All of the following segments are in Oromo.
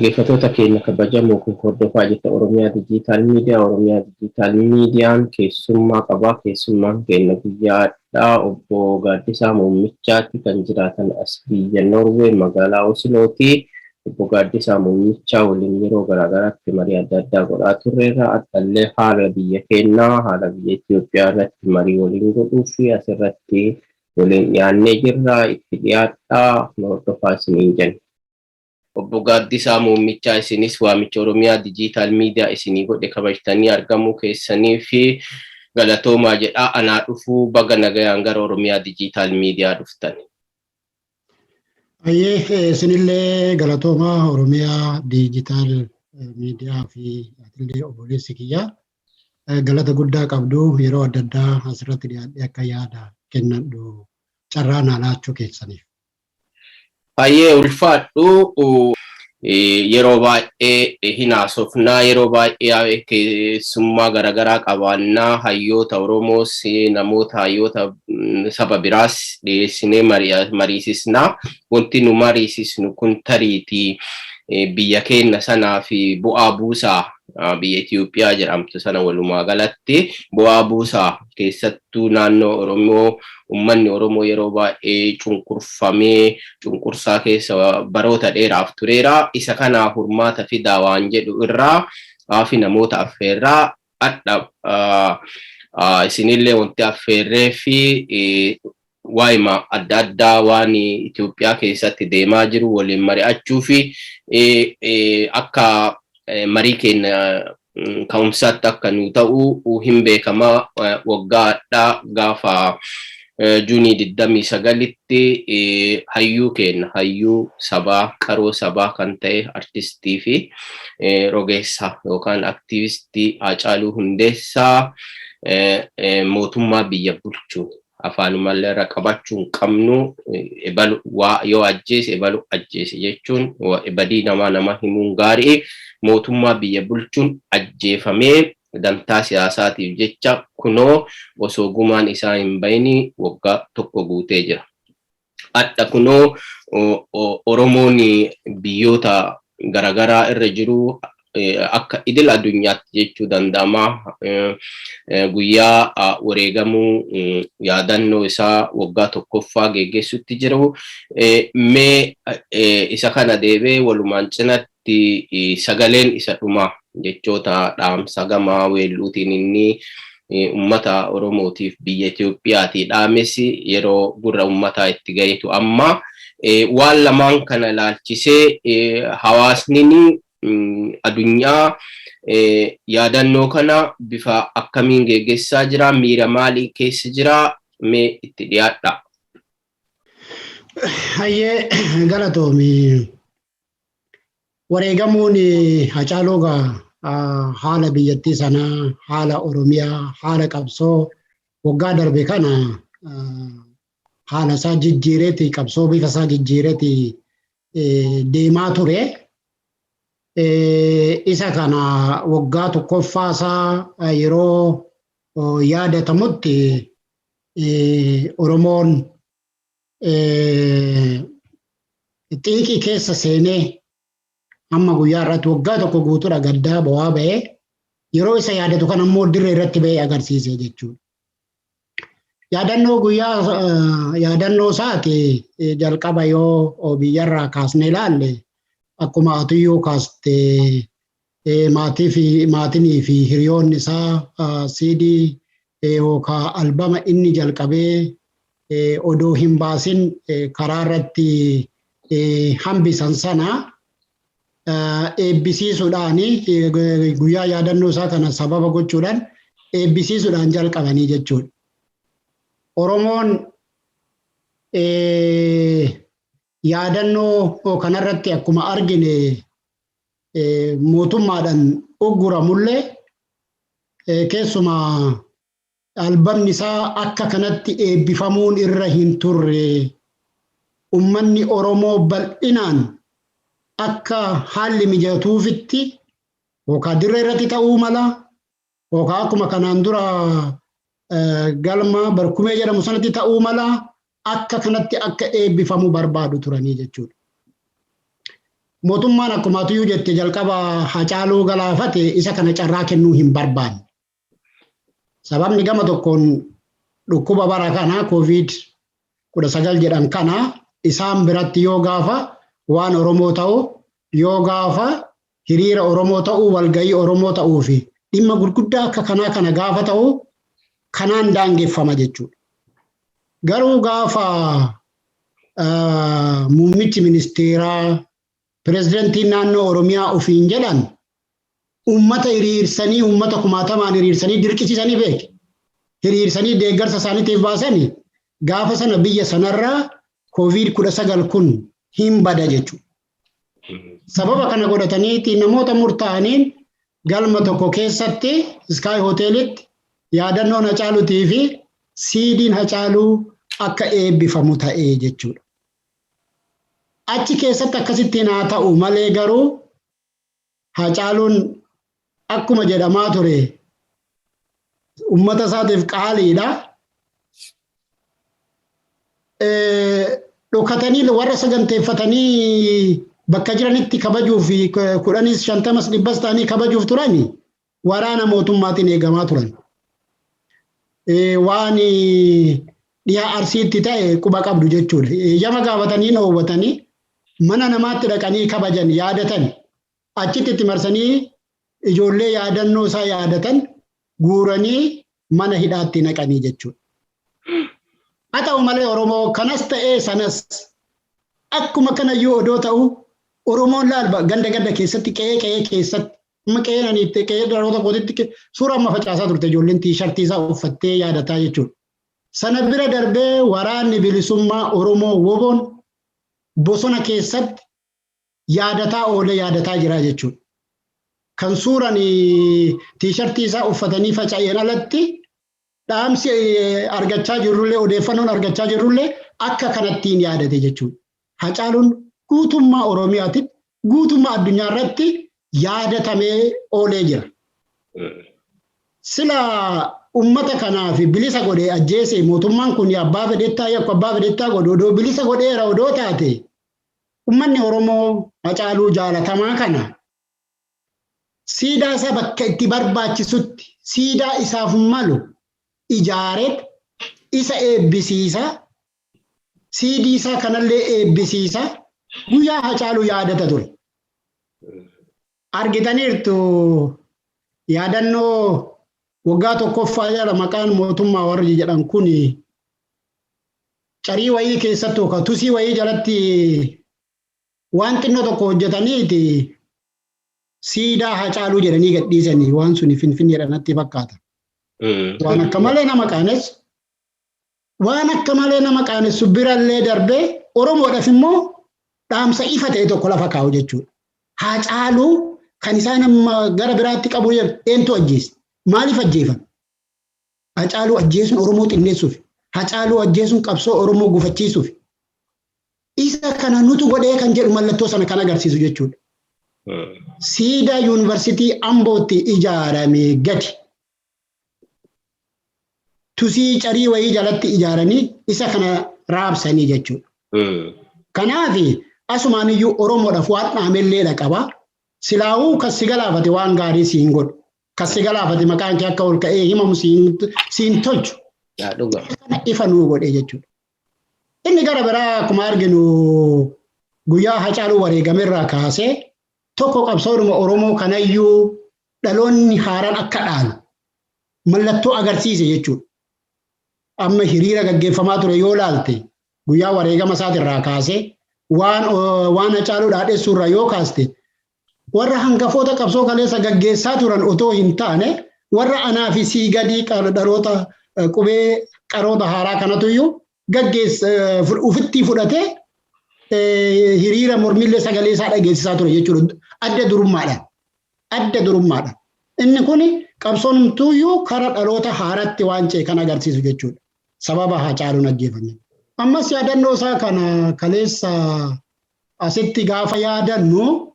dhaggeeffattoota keenya kabajamoo kun hordofaa jirtan Oromiyaa Dijiitaal Miidiyaa. Oromiyaa Dijiitaal Miidiyaan keessummaa qabaa. Keessummaan keenya guyyaadhaa obbo Gaaddisaa Muummichaatti kan jiraatan as biyya Noorwee magaalaa Oslooti. Obbo Gaaddisaa Muummichaa waliin yeroo garaagaraatti marii adda addaa godhaa turreerra. Addallee haala biyya keenyaa, haala biyya Itoophiyaa irratti marii waliin godhuu fi asirratti waliin dhiyaannee jirra. Itti dhiyaadhaa hordofaa isiniin jenna. Obbo Gaaddisaa Muummichaa isinis waamicha Oromiyaa Dijiitaal Miidiyaa isinii godhe kabajtanii argamuu keessanii fi galatoomaa jedhaa anaa dhufuu baga nagayaan gara Oromiyaa Dijiitaal Miidiyaa dhuftan. Ayyee isinillee galatoomaa Oromiyaa Dijiitaal Miidiyaa fi atillee obboleessi kiyyaa galata guddaa qabdu yeroo adda addaa asirratti dhiyaadhee akka yaada kennadhu carraa naa laachuu keessaniif. Ayyee ulfaadhu yeroo baay'ee hin haasofnaa, yeroo baay'ee keessummaa garaagaraa qabaannaa, hayyoota Oromoos namoota hayyoota saba biraas dhiyeessinee mariisisnaa. Wanti nu mariisisnu kun tariitii biyya keenya sanaa fi bu'aa buusaa biyya Itoophiyaa jedhamtu sana walumaa galatti bu'aa buusaa keessattuu naannoo Oromoo ummanni Oromoo yeroo baay'ee cunqurfamee cunqursaa keessa baroota dheeraaf tureera. Isa kana furmaata fidaa waan jedhu irraa fi namoota affeerraa adda isinillee wanti affeerree fi waa'ima adda addaa waan Itoophiyaa keessatti deemaa jiru waliin mari'achuu fi akka marii keenya ka'umsaatti akka nu ta'u hin beekama. Waggaadhaa gaafa Juunii 29tti hayyuu keenya hayyuu sabaa qaroo sabaa kan ta'e artistii fi rogeessaa yookaan aktiivistii Haacaaluu Hundeessaa mootummaa biyya bulchuu afaanumallee irra qabachuu hin qabnu yoo ajjeese ebalu ajjeese jechuun badii nama himuun gaarii. Mootummaa biyya bulchuun ajjeefamee dantaa siyaasaatiif jecha kunoo osoo gumaan isaa hin bayni waggaa tokko guutee jira. Adda kunoo Oromoon biyyoota garaagaraa irra jiru akka idil addunyaatti jechuu danda'ama. Guyyaa wareegamuu yaadannoo isaa waggaa tokkoffaa geggeessutti jiru. Mee isa kana deebee walumaan cinatti sagaleen isa dhumaa jechoota dhaamsa gamaa weelluutiin inni ummata Oromootiif biyya Itoophiyaati dhaamesi yeroo gurra ummataa itti gaheetu amma waan lamaan kana ilaalchisee hawaasni addunyaa yaadannoo kana bifa akkamiin geggeessaa jira, miira maalii keessa jira, mee itti dhiyaadha. Hayyee galatoomi. Wareegamuun Haacaaluu haala biyyattii sanaa, haala Oromiyaa, haala qabsoo waggaa darbe kana haala isaa jijjiireeti, qabsoo bifa isaa jijjiireeti deemaa ture. Isa kana waggaa tokkoffaa isaa yeroo yaadatamutti Oromoon xiiqii keessa seenee amma guyyaa irratti waggaa tokko guutuudha gaddaa bo'aa ba'ee yeroo isa yaadatu kan ammoo dirree irratti ba'ee agarsiise jechuudha. Yaadannoo isaati jalqaba yoo biyyarraa kaasnee ilaalle akkuma atiyyuu kaaste maatinii fi hiriyoonni isaa CD yookaan albama inni jalqabee odoo hin baasin karaa irratti hambisan sana eebbisiisuudhaan guyyaa yaadannoo isaa kana sababa gochuudhaan eebbisiisuudhaan jalqabanii jechuudha. Oromoon yaadannoo kanarratti akkuma argine mootummaadhaan ugguramullee keessumaa albamni isaa akka kanatti eebbifamuun irra hin turre ummanni Oromoo bal'inaan akka haalli mijatuufitti yookaan dirree irratti ta'uu mala yookaan akkuma kanaan dura galma barkumee jedhamu sanatti ta'uu mala akka kanatti akka eebbifamu barbaadu turanii jechuudha. mootummaan akkuma tuyyuu jette jalqaba Hacaaluu galaafate isa kana carraa kennuu hin barbaanne. Sababni gama tokkoon dhukkuba bara kanaa COVID-19 jedhan kana isaan biratti yoo gaafa waan Oromoo ta'u yoo gaafa hiriira Oromoo ta'u walgayii Oromoo ta'uu fi dhimma gurguddaa akka kanaa kana gaafa ta'u kanaan daangeffama jechuudha. Garuu gaafa muummichi ministeeraa pirezidantiin naannoo Oromiyaa ofiin jedhan ummata hiriirsanii ummata kumaatamaan hiriirsanii dirqisiisanii beeke. Hiriirsanii deeggarsa isaaniitiif baasanii gaafa sana biyya sanarraa COVID-19 kun hin bada jechuudha. Sababa kana godhataniiti namoota murtaa'aniin galma tokko keessatti Sky Hoteelitti yaadannoon Hacaaluutii fi siidiin Hacaaluu akka eebbifamu ta'ee jechuudha. Achi keessatti akkasittiin haa ta'u malee garuu Hacaaluun akkuma jedhamaa ture ummata isaatiif qaaliidha. Dhokatanii warra saganteeffatanii bakka jiranitti kabajuuf 10-50 ta'anii kabajuuf turani waraana mootummaatiin eegamaa turan. Waan dhiyaa Arsiitti ta'e quba qabdu jechuudha. Eeyyama gaafatanii dhoowwatanii mana namaatti dhaqanii kabajan yaadatan achitti itti marsanii ijoollee yaadannoo isaa yaadatan guuranii mana hidhaatti naqanii jechuudha. Haa ta'u malee Oromoo kanas ta'ee sanas akkuma kanayyuu odoo ta'u Oromoon laalba ganda keessatti qe'ee keessatti qe'ee naniitti qe'ee dhaloota kootitti suura amma facaasaa turte ijoolleen tiishartii isaa uffattee yaadataa jechuudha. Sana bira darbee waraanni bilisummaa Oromoo woboon bosona keessatti yaadataa oolee yaadataa jira jechuudha. Kan suuraan tiishartii isaa uffatanii faca'een alatti dhaamsi argachaa jirrullee odeeffannoon argachaa jirrullee akka kanattiin yaadate jechuudha. Hacaaluun guutummaa Oromiyaatti guutummaa addunyaa irratti yaadatamee oolee jira. Sila ummata kanaaf bilisa godhee ajjeese mootummaan kun abbaa fedhettaa yakka abbaa fedhettaa godhu odoo bilisa godheera odoo taate ummanni Oromoo Hacaaluu jaalatamaa kana siidaa isaa bakka itti barbaachisutti siidaa isaaf malu ijaareet isa eebbisiisa siidii isaa kanallee eebbisiisa guyyaa Hacaaluu yaadata ture. Argitaniirtu yaadannoo waggaa tokkoffaa jala maqaan mootummaa warri jedhan kun carii wayii keessatti yookaan tusii wayii jalatti waan xinnoo tokko hojjetaniiti siidaa Hacaaluu jedhanii gadhiisanii waan suni Finfinneedhaan natti fakkaata. Waan akka malee nama qaanessu birallee darbee Oromoodhaaf immoo dhaamsa ifa ta'e tokko lafa kaa'u jechuudha. Hacaaluu kan isaan amma gara biraatti qabu eentu ajjeese? Maaliif ajjeefame? Hacaaluu ajjeesuun Oromoo xinneessuuf, Hacaaluu ajjeesuun qabsoo Oromoo gufachiisuuf. Isa kana nutu godhee kan jedhu mallattoo sana kan agarsiisu jechuudha. Siidaa yuunivarsiitii Ambootti ijaarame gadi. Tusii carii wayii jalatti ijaaranii isa kana raabsanii jechuudha. Kanaaf asumaaniyyuu Oromoodhaaf waan dhaamelleedha qaba. Silaahuu kan si galaafate waan gaarii siin godhu. Kan si galaafate maqaan kee akka ol ka'ee himamu siin tolchu. Kana ifa nuu godhee jechuudha. Inni gara biraa akkuma arginu guyyaa Hacaaluu wareegamerraa kaasee tokko qabsoodhuma Oromoo kanayyuu dhaloonni haaraan akka dhaalu mallattoo agarsiise jechuudha. Amma hiriira gaggeeffamaa ture yoo laalte guyyaa wareegama isaatirraa kaasee waan Hacaaluu dhaadheessuurraa yoo kaaste warra hangafoota qabsoo kaleessa gaggeessaa turan otoo hin taane warra anaa fi sii gadii dhaloota qubee qaroota haaraa kanatuyyuu ufitti fudhatee hiriira mormillee sagalee isaa dhageessisaa ture jechuudha. Adda durummaadhaan. Inni kun qabsoomtuyyuu karaa dhaloota haaraatti waan ce'e kan agarsiisu jechuudha. Sababa Hacaaluun ajjeefame. Ammas yaadannoo isaa kana kaleessa asitti gaafa yaadannu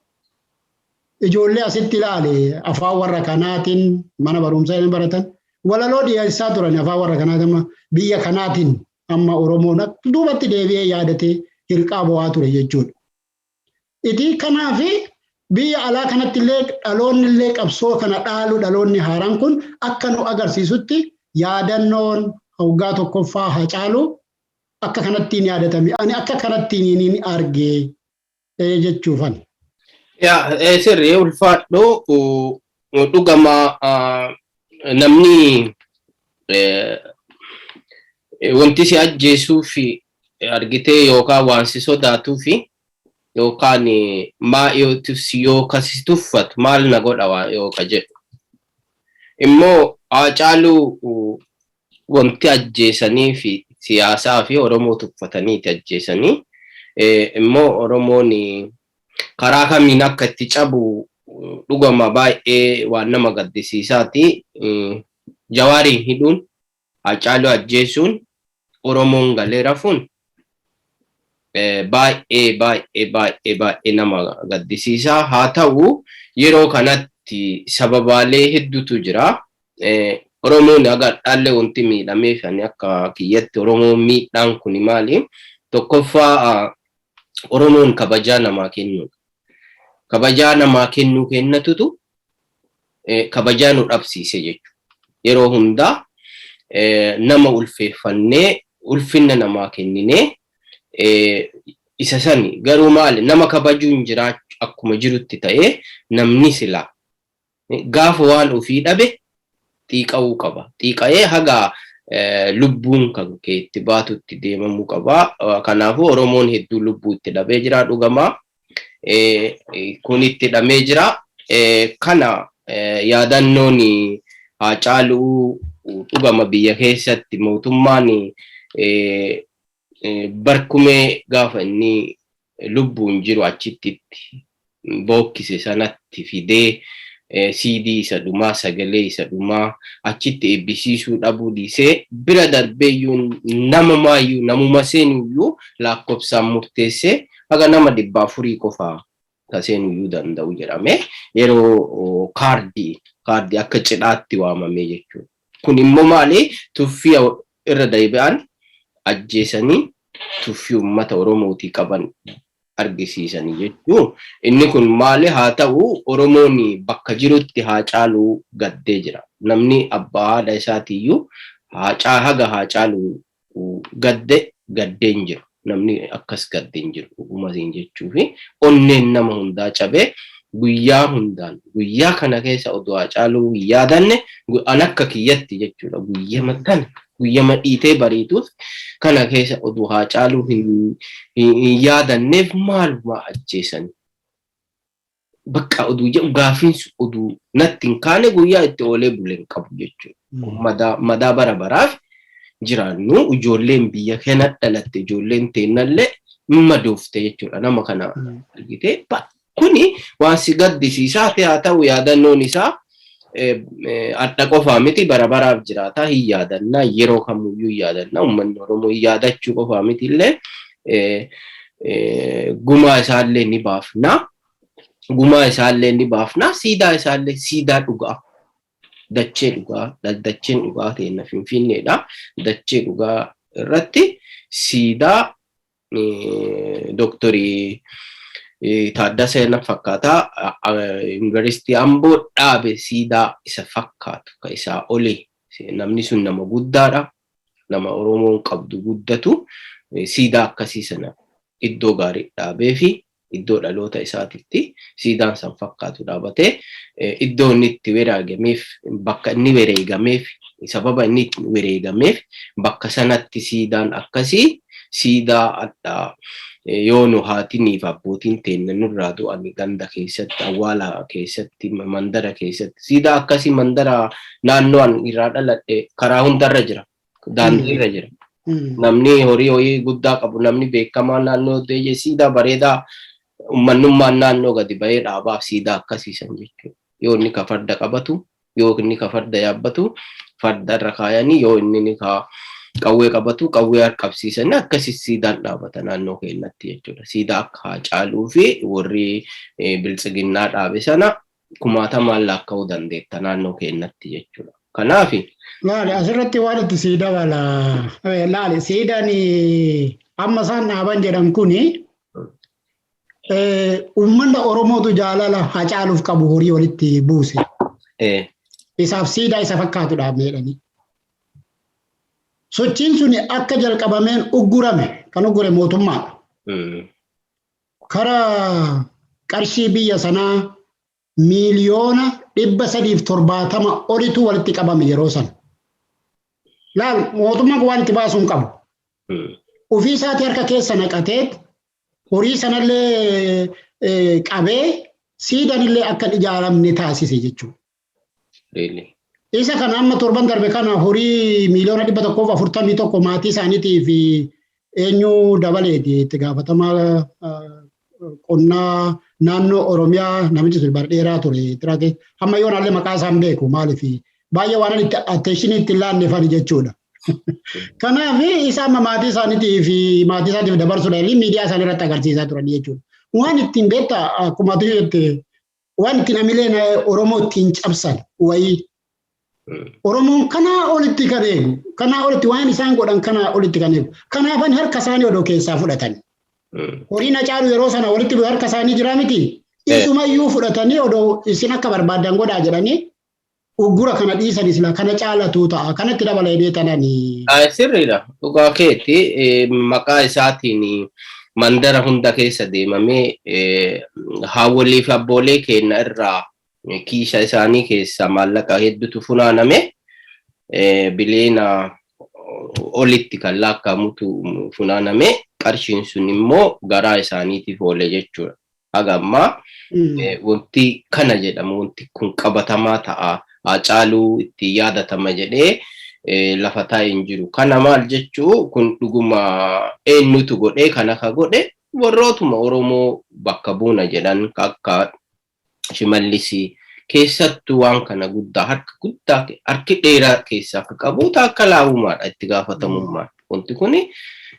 ijoollee asitti ilaale afaan warra kanaatiin mana barumsaa hin baratan walaloo dhiyeessaa turan afaan warra kanaatiin biyya kanaatiin amma Oromoon duubatti deebi'ee yaadatee hirqaa bo'aa ture jechuudha. Itii kanaafi biyya alaa kanatti illee dhaloonni illee qabsoo kana dhaalu dhaloonni haaraan kun akka nu agarsiisutti yaadannoon waggaa tokkoffaa Hacaaluu akka kanattiin yaadatame. Ani akka kanattiin ni arge jechuufan. Sirrii ulfaadhoo dhugama namni wanti si ajjeesuu fi argitee yookaan waan si sodaatuu fi yookaan yoo kasi tuffatu maal na godha yookaan jedhu. Immoo Hacaaluu wanti ajjeesanii fi siyaasaa fi Oromoo tuffataniiti ajjeesanii. Immoo Oromoon karaa kamiin akka itti cabu dhugama baay'ee waan nama gaddisiisaati. Jawaariin hidhuun Hacaaluu ajjeesuun Oromoon galee rafuun baay'ee nama gaddisiisa. Haa ta'u yeroo kanatti sababaalee hedduutu jira. Oromoon agartaallee wanti miidhameef akka kiyyatti Oromoon miidhaan kun maali? Tokkoffaa Oromoon kabajaa namaa kennu. Kabajaa namaa kennuu kennatutu kabajaa nu dhabsiise jechuudha. Yeroo hundaa nama ulfeeffannee ulfinna namaa kenninee isa sani garuu maali nama kabajuun jiraachuu akkuma jirutti ta'ee namni silaa gaafa waan ofii dhabe xiiqa'uu qaba. Xiiqa'ee haga lubbuun kan keetti baatutti deemamuu qaba. Kanaafuu Oromoon hedduu lubbuu itti dhabee jira dhugamaa. Kun itti dhamee jira. Kana yaadannoon Hacaaluu dhugama biyya keessatti mootummaan barkumee gaafa inni lubbuun jiru achitti bookkise sanatti fidee CD isa dhumaa sagalee isa dhumaa achitti eebbisiisuu dhabuu dhiisee bira darbeeyyuu namumaayyuu namuma seenuyyuu lakkoofsaan murteessee haga nama 400 qofaa taseenuyyuu danda'u jedhame yeroo kaardii akka cidhaatti waamamee jechuudha. Kun immoo maali tuffii irra deebi'an ajjeesanii tuffii uummata Oromootii qaban argisiisanii jechuun inni kun maali haa ta'u Oromoon bakka jirutti Hacaaluu gaddee jira. Namni abbaa haadha isaatiiyyuu haga Hacaaluu gaddeen jiru. Namni akkas gaddeen jiru dhugumasiin jechuufi onneen nama hundaa cabee guyyaa kana keessa oduu Hacaaluu yaadanne an akka kiyyatti jechuudha. Guyyaa dhiitee bariituuf kana keessa oduu Hacaaluu hin yaadanneef maaluma ajjeesanii. Bakka oduu gaafiinsu oduu natti hin kaane guyyaa itti oolee buleen qabu jechuudha. Madaa bara baraaf jiraannu ijoolleen biyya kana dhalatte ijoolleen teennallee madoofte jechuudha. Nama kana argitee kuni waan si gaddisiisaa haa ta'u yaadannoon isaa adda qofaa miti bara baraaf jiraata hin yaadannaa yeroo kamuyyuu yaadannaa uummanni Oromoo yaadachuu qofaa miti illee gumaa isaallee ni baafna siidaa isaallee siidaa dhugaa dachee dhugaa dacheen dhugaa ta'e Finfinneedha. Dachee dhugaa irratti siidaa Dooktarii Taaddasaa fakkaataa Yuunivarsiitii Amboo dhaabe siidaa isa fakkaatu ka isaa olee namni sun nama guddaadha. Nama Oromoon qabdu guddatu siidaa akkasii sana iddoo gaarii dhaabee fi iddoo dhaloota isaatitti siidaan san fakkaatu dhaabatee iddoo inni itti wareegameef bakka inni wareegameef sababa inni itti wareegameef bakka sanatti siidaan akkasii siidaa addaa yoo nu haatiniif abbootiin teenya nurraa du'anii ganda keessatti awwaala keessatti mandara keessatti siidaa akkasii mandara naannoon irraa dhaladhe karaa hundarra jira daandii irra jira. Namni horii guddaa qabu namni beekamaa naannoo deeyye siidaa bareedaa ummannummaan naannoo gadi bahee dhaabaaf siidaa akkasiisan jechuudha. Yoo inni ka farda qabatu yoo inni ka farda yaabbatu farda irra kaayanii yoo inni ka qawwee qabatu qawwee harkabsiisanii akkasii siidaan dhaabata naannoo keenyatti jechuudha. Siidaa akka Hacaaluu fi warri biltsiginnaa dhaabe sana kumaatamaan lakkaa'uu dandeetta naannoo keenyatti jechuudha. Kanaafi laali asirratti waan itti siidaa laali siidaan amma isaan dhaaban jedhan kuni Uummanni Oromootu jaalala Hacaaluuf qabu horii walitti buuse. Isaaf siidaa isa fakkaatu dhaabneedhani. Sochiin suni akka jalqabameen uggurame kan uggure mootummaadha. Karaa qarshii biyya sanaa miiliyoona 370 olitu walitti qabame yeroo san. Laal mootummaan waan itti baasuun qabu. Ofii isaatii harka keessa naqatee horii sanallee qabee siidanillee akka ijaaramne taasise jechuudha. Isa kana amma torban darbe kana horii miiliyoona 141 maatii isaaniitiif eenyu dabaleeti itti gaafatamaa qonnaa naannoo Oromiyaa namichi sun bardheeraa ture tirate hamma yoonallee maqaa isaan beeku maaliif baay'ee waan itti attention itti laannefan jechuudha. Kanaaf isaan maatii isaaniitiif dabarsuudhaan miidiyaa isaanii irratti agarsiisaa turan jechuudha. Waan ittiin beektaa akkuma jette waan ittiin hamileen Oromoo ittiin cabsan wayii. Oromoon kanaa olitti kan eegu, kanaa olitti waan isaan godhan kanaa olitti kan eegu. Kanaafan harka isaanii odoo keessaa fudhatan. Horiin Hacaaluu yeroo sana walitti harka isaanii jira miti. Isumayyuu fudhatanii odoo isin akka barbaadan godhaa jedhanii uggura kana dhiisan sila kana caalatu ta'a. Kanatti dabalee deetananii. Sirriidha. Dhugaa keetti maqaa isaatiin mandara hunda keessa deemamee haawwolii fi abboolee keenya irraa kiisha isaanii keessa maallaqa hedduutu funaaname bileena olitti kan lakkaa'amutu funaaname qarshiin sun immoo garaa isaaniitiif oole jechuudha. Haga ammaa wanti kana jedhamu wanti kun qabatamaa ta'a Hacaaluu itti yaadatama jedhee lafa taa'ee hin jiru. Kana maal jechuu kun dhuguma eenyutu godhee kana ka godhe warrootuma Oromoo bakka buuna jedhan akka Shimallisii keessattuu waan kana guddaa harki dheeraa keessa akka qabu akka laawumaadha itti gaafatamummaan. Wanti kun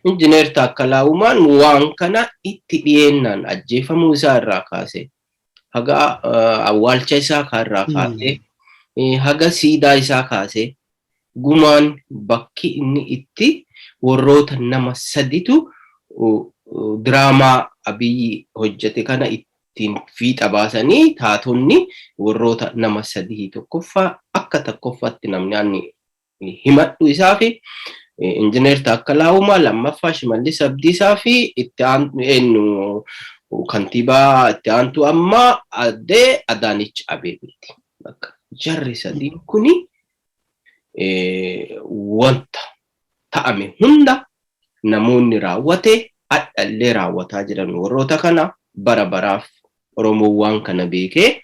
injineer akka laawumaan waan kana itti dhiyeennaan ajjeefamuu isaa irraa kaasee haga awwaalcha isaa irraa kaasee haga siidaa isaa kaasee gumaan bakki inni itti warroota nama saditu diraamaa Abiyyi hojjete kana ittiin fiixa baasanii taatonni warroota nama sadii tokkoffaa akka tokkoffaatti namni himadhu isaa fi injineer akka laawumaa lammaffaa Shimallis Abdiisaa fi itti aantu kantiibaa itti aantu amma addee Adaanech Abeebeeti. Jarri sadii kuni wanta ta'ame hunda namoonni raawwate adhallee raawwataa jiran warroota kana bara baraaf Oromoo waan kana beekee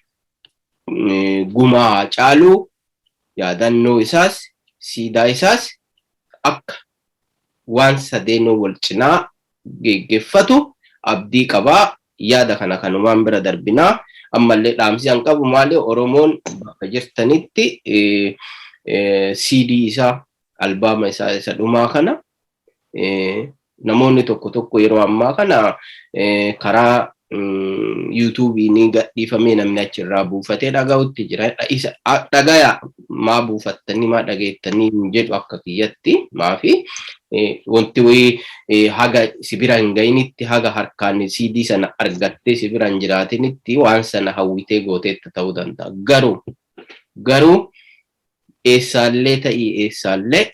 gumaa Hacaaluu yaadannoo isaas siidaa isaas akka waan sadeenoo wal cinaa geggeeffatu abdii qabaa. Yaada kana kanumaan bira darbinaa ammallee dhaamsi an qabu maali Oromoon bakka jirtanitti CD isaa albaama isaa isa dhumaa kana namoonni tokko yeroo ammaa kana karaa YouTube ni gadhiifamee namni achirraa buufatee dhaga'utti jira. Isa dhagaya maa buufattanii maa dhageettanii jedhu akka kiyyatti maafi wanti haga sibira hin ga'initti haga harkaan CD sana argattee sibira hin jiraatinitti waan sana hawwitee gooteetta ta'uu danda'a. Garuu eessaallee ta'ii eessaallee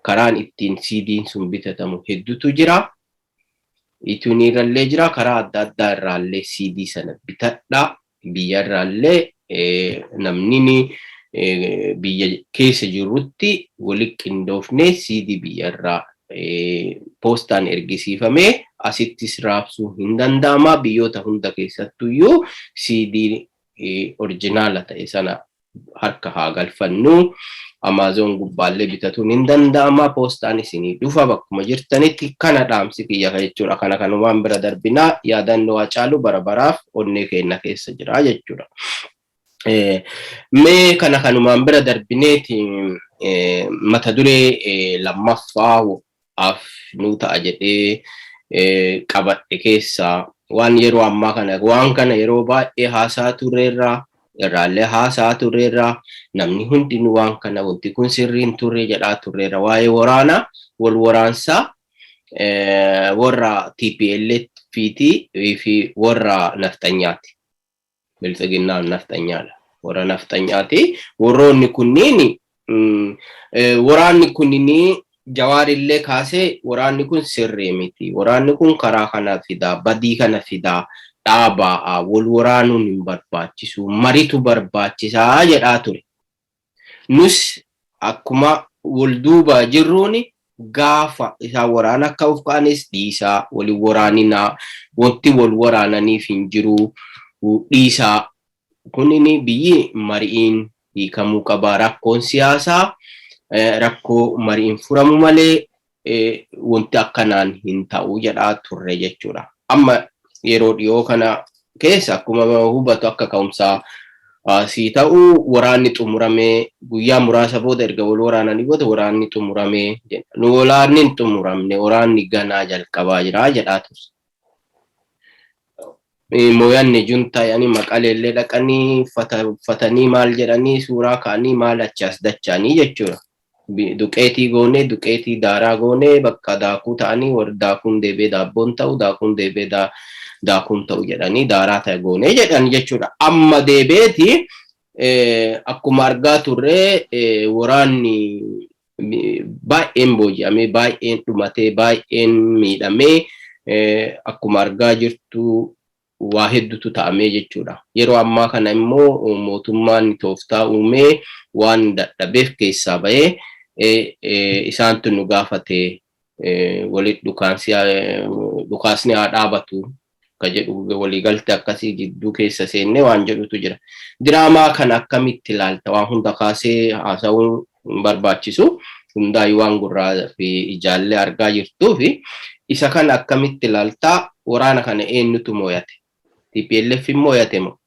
karaan ittiin CD'n sun bitatamu hedduutu jira. Ituunirrallee jira karaa adda addaa irraallee CD sana bitadhaa. Biyya irraallee namni biyya keessa jirutti walitti qindoofnee CD biyya irraa poostaan ergisiifamee asittis raabsuu hin danda'ama. Biyyoota hunda keessattuyyuu CD originaala ta'e sana harka haa galfannu. Amazon gubbaallee bitatuun hin danda'ama. Poostaan isinii dhufa bakkuma jirtanitti kana dhaamsi kiyya jechuudha. Kana kanumaan bira darbinaa yaadannoo Hacaaluu bara baraaf onnee keenya keessa jira jechuudha. Mee kana kanumaan bira darbineeti mata duree lammaffaa nu ta'a jedhee qabadhe keessaa waan yeroo ammaa kana waan kana yeroo baay'ee haasaa turreerraa irraallee haasaa turreerraa namni hundinuu waan kana wanti kun sirriin turre jedhaa turreerra waa'ee waraanaa wal waraansaa warra TPLF fi warra naftanyaati. Biltsiginnaan naftanyaadha. Warra naftanyaati. Warroonni kunniin waraanni kunniin Jawaarillee kaasee waraanni kun sirrii miti. Waraanni kun karaa kana fidaa, badii kana fidaa, dhaabaa, wal waraanuun hin barbaachisu, mariitu barbaachisaa jedhaa ture. Nus akkuma wal duuba jirruun gaafa isaa waraana akka of kaanis dhiisaa, wali waraaninaa, wanti wal waraananiif hin jiru dhiisaa. Kunniin biyyi mari'iin hiikamuu qaba. Rakkoon siyaasaa rakkoo mariin furamu malee wanti akkanaan hin ta'u jedhaa turre jechuudha. Amma yeroo dhiyoo kana keessa akkuma hubatu akka ka'umsaa si ta'u waraanni xumuramee guyyaa muraasa booda erga wal waraananii booda waraanni xumuramee nu waraanni hin xumuramne waraanni ganaa jalqabaa jira jedhaa turre. Mooyanni juntaa yaani maqaleellee dhaqanii uffatanii maal jedhanii suuraa kaanii maal achaas dachaanii jechuudha. Duqeetii goone, duqeetii daaraa goone, bakka daakuu ta'anii warra daakuun deebee daabboon ta'u, daakuun deebee daakuun ta'u jedhanii daaraa ta'e goone jedhan jechuudha. Amma deebeeti akkuma argaa turre waraanni baay'een booji'amee, baay'een dhumatee, baay'een miidhamee akkuma argaa jirtu waa hedduutu ta'amee jechuudha. Yeroo ammaa kana immoo mootummaan tooftaa uumee waan dadhabeef keessaa bahee isaantu nu gaafate walitti dhukaasni haa dhaabatu ka jedhu waliigaltee akkasii gidduu keessa seennee waan jedhutu jira. Diraamaa kana akkamitti ilaalta? Waan hunda kaasee haasa'uun barbaachisu hundaayyuu waan gurraa fi ijaallee argaa jirtuu fi isa kana akkamitti ilaalta? Waraana kana eenyutu mooyate? TPLF mooyate moo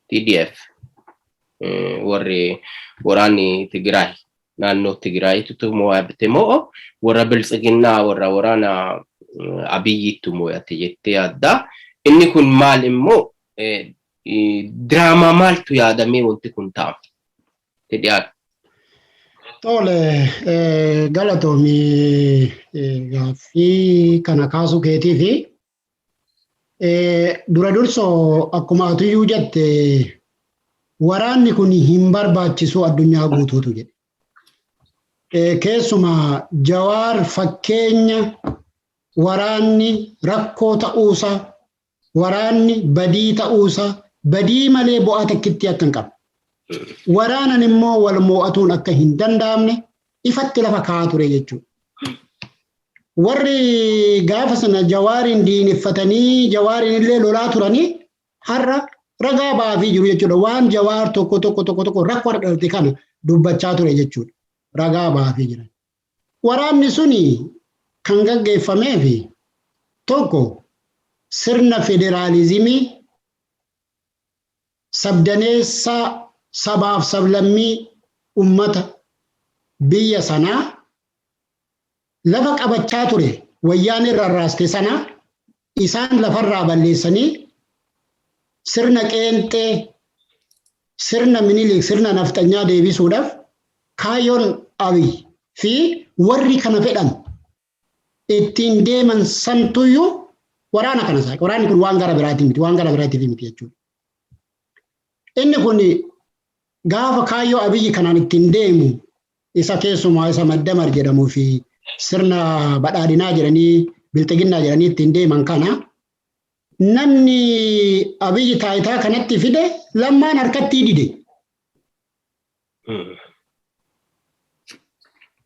TDF? Warri waraanni Tigraay naannoo Tigraayitu mooyate moo warra Biltsiginnaa warra waraana Abiyyiitu mooyate jettee yaadda? Inni kun maal immoo diraamaa maaltu yaadamee wanti kun ta'ame? Tole galatoomii gaaffii kana kaasuu keetii fi dura dursoo akkuma atuyyuu jette waraanni kun hin barbaachisu addunyaa guutuutu jedhe. Keessumaa Jawaar fakkeenya waraanni rakkoo ta'uusa, waraanni badii ta'uusa, badii malee bu'aa takkitti akka hin qabne. Waraanan immoo wal mo'atuun akka hin danda'amne ifatti lafa kaa'aa ture jechuudha. Warri gaafa sana Jawaariin diineffatanii Jawaariin illee lolaa turanii har'a ragaa baafii jiru jechuudha. Waan Jawaar tokko rakkoo dhalte kana dubbachaa ture jechuudha. Ragaa baafii jiran. Waraanni suni kan gaggeeffameef tokko sirna federaalizimii sabdaneessaa sabaaf sablammii ummata biyya sanaa lafa qabachaa ture wayyaan irra raaste sana isaan lafarraa balleessanii sirna qeenxee sirna minilik sirna naftanyaa deebisuudhaaf kaayyoon Abiy fi warri kana fedhan ittiin deeman santuyyuu waraana kana saaqe. Waraanni kun waan gara biraati miti, waan gara biraatiif miti jechuudha. Inni kun gaafa kaayyoo Abiy kanaan ittiin deemu isa keessumaa isa Maddamar jedhamuu fi sirna badhaadhinaa jedhanii Biltsiginnaa jedhanii ittiin deeman kana namni Abiy taayitaa kanatti fide lammaan harkatti dide.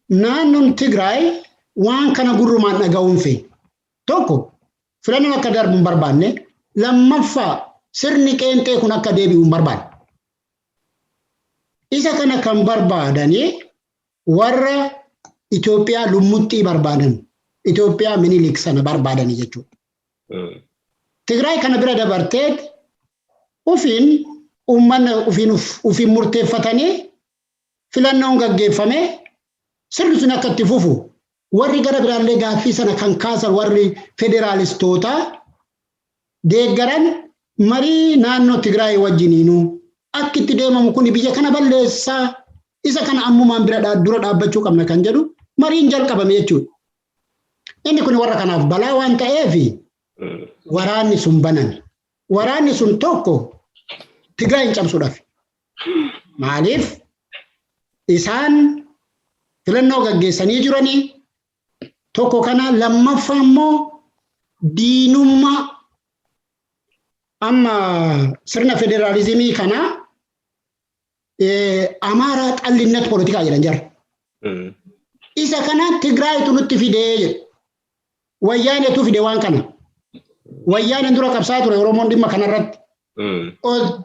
Naannoon Tigraay waan kana gurrumaan dhaga'uun fe tokko filannoon akka darbu hin barbaanne, lammaffaa sirni qeenxee kun akka deebi'u hin barbaanne. Isa kana kan barbaadanii warra Itoophiyaa lummuttii barbaadan, Itoophiyaa minilik sana barbaadanii jechuudha. Tigraay kana bira dabarteet ufiin uummanni ufiin murteeffatanii filannoon gaggeeffame sirni sun akka itti fufu warri gara biraallee gaaffii sana kan kaasan warri federaalistoota deeggaran marii naannoo Tigraay wajjiniinuu akka itti deemamu kun biyya kana balleessaa isa kana ammumaan bira dura dhaabbachuu qabna kan jedhu mariin jalqabame jechuudha. Inni kun warra kanaaf balaa waan ta'eef waraanni sun baname. Waraanni sun tokko Tigraay cabsuudhaaf. Maaliif isaan filannoo gaggeessanii jiranii tokko kana lammaffaa immoo diinummaa amma sirna federaalizimii kana Amaaraa xallinnat poolitikaa jedhan jira. Isa kana Tigraaytu nutti fidee jedhu. Wayyaanetu fide waan kana. Wayyaaneen dura qabsaa ture Oromoon dhimma kanarratti.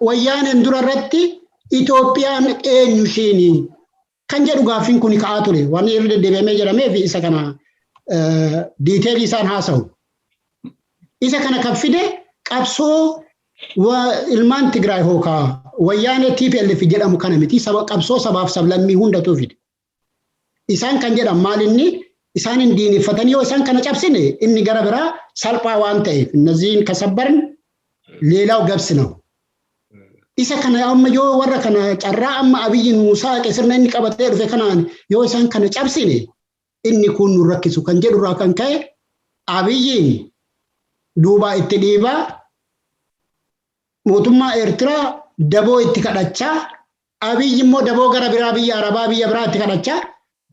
Wayyaaneen dura irratti Itoophiyaan eenyu ishiini kan jedhu gaaffiin kun ka'aa ture. Waan irra deddeebi'amee jedhamee fi isa kana diiteelii isaan haasa'u. Isa kana kan fide qabsoo ilmaan Tigraay hookaa wayyaanee TPLF jedhamu kana miti qabsoo sabaaf sablammii hundatu fide. Isaan kan jedhan maal inni isaan hin diineffatanii yoo isaan kana cabsine inni gara biraa salphaa waan ta'eef እነዚህን ከሰበርን ሌላው ገብስ ነው. Isa kana amma yoo warra kana carraa amma abiyyi nuusaa qesirna inni qabatee dhufe kanaan yoo isaan kana cabsine inni kun nu rakkisu kan jedhu irraa kan ka'e abiyyiin duuba itti dhiibaa mootummaa Eertiraa daboo itti kadhachaa abiyyi immoo daboo gara biraa biyya Arabaa biyya biraa itti kadhachaa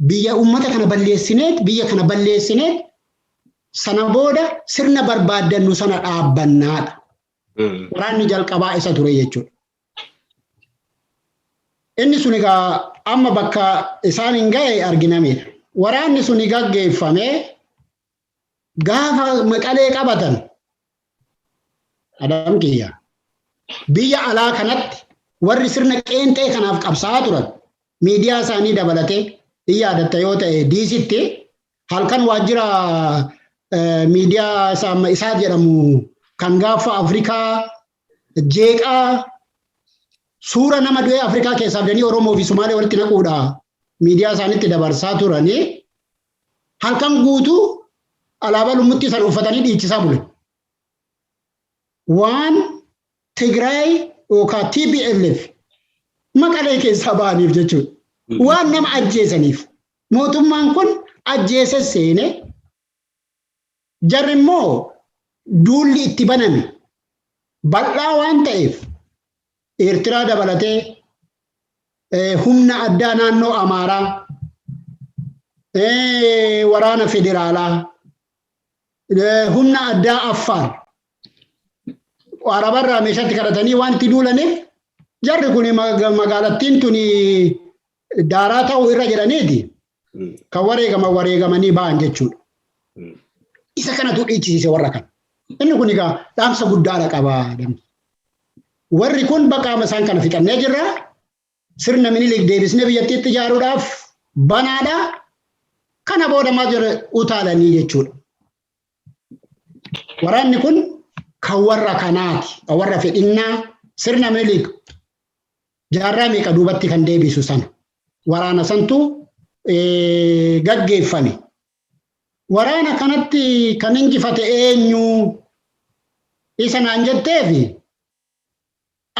biyya ummata kana balleessineet biyya kana balleessineet sana booda sirna barbaaddannu sana dhaabbannaadha. Waraanni jalqabaa isa ture jechuudha. Inni sun egaa amma bakka isaan hin ga'e arginameera. Waraanni sun gaggeeffamee gaafa Maqalee qabatan Adam kiyya biyya alaa kanatti warri sirna qeenxee kanaaf qabsaa'aa turan miidiyaa isaanii dabalatee yaadatta yoo ta'e diisitti halkan waajjira miidiyaa isaa jedhamu kan gaafa Afrikaa jeeqaa suura nama du'ee Afrikaa keessaa fidanii Oromoo fi Sumaalee walitti naquudha miidiyaa isaaniitti dabarsaa turanii halkan guutuu alaabaa lummutti san uffatanii dhiichisaa bule. Waan Tigraay yookaan TPLF Maqalee keessaa ba'aniif jechuudha. Waan nama ajjeesaniif mootummaan kun ajjeese seene jarri immoo duulli itti baname bal'aa waan ta'eef Eertiraa dabalatee humna addaa naannoo Amaaraa waraana federaalaa humna addaa Affaar Arabarraa meeshaatti kadhatanii waan itti duulaniif jarri kun magaalattiin tuni daaraa ta'uu irra jedhaniiti kan wareegamanii ba'an jechuudha. Isa kanatu dhiichisiise warra kana. Inni kun egaa dhaamsa guddaadha qaba. Warri kun baqaama isaan kana fixannee jirra. Sirna Minilik deebisnee biyyattiitti ijaaruudhaaf banaadha. Kana booda maal jedhe utaalanii jechuudha. Waraanni kun kan warra kanaati. Kan warra fedhinnaa sirna Minilik jaarraa meeqa duubatti kan deebisu sana. Waraana santu gaggeeffame. Waraana kanatti kan injifate eenyu isa naan jetteefi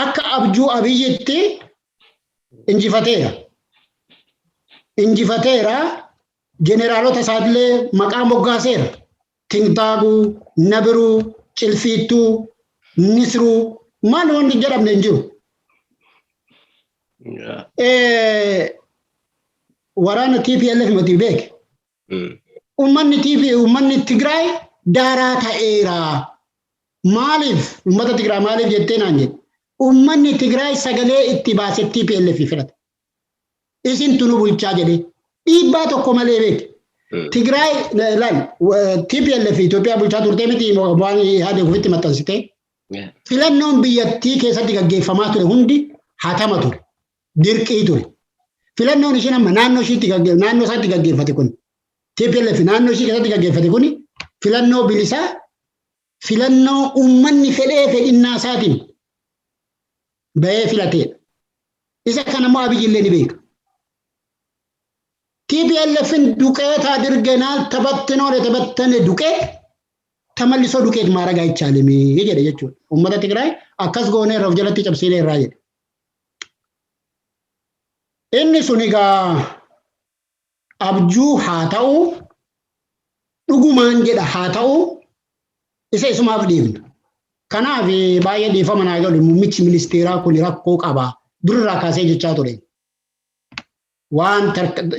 akka abjuu abiyyitti injifateera. Injifateera generaalota isaallee maqaa moggaaseera. Tintaaguu, Nabiruu, Cilfiittuu, Nisruu maal wanti jedhamne hin jiru. Waraana TPLF mati beeke. Ummanni Tigraay daaraa ta'eera. Maaliif ummata Tigraay maaliif jettee naan jedhe. Ummanni Tigraay sagalee itti baase TPLF filate. Isin tunu bulchaa jedhe. Dhiibbaa tokko malee beeke. Tigraay TPLF Itoophiyaa bulchaa turte miti waan yaade ofitti maxxansite. Filannoon biyyattii keessatti gaggeeffamaa ture hundi hatama ture. Dirqii ture. Filannoon ishiin amma naannoo isaatti gaggeeffate kun TPLF naannoo ishii keessatti gaggeeffate kun filannoo bilisaa filannoo uummanni fedhinnaa isaatiin bahee filateedha. Isa kanammoo Abiyyillee ni beeka. TPLFin duqeetaa dirgenaal taphattane duqee tamallisoo duqeet maaragaa ichaalemee jedhe jechuudha. Uummata Tigraay akkas goonee irraa of jalatti cabsiilee irraa jedhe. Inni sun egaa abjuu haa ta'u dhugumaan jedha haa ta'u Isa isumaaf dhiifna. Kanaaf baay'ee dhiifama naa galu muummichi ministeeraa kun rakkoo qaba. Durarraa kaasee jechaa ture. Waan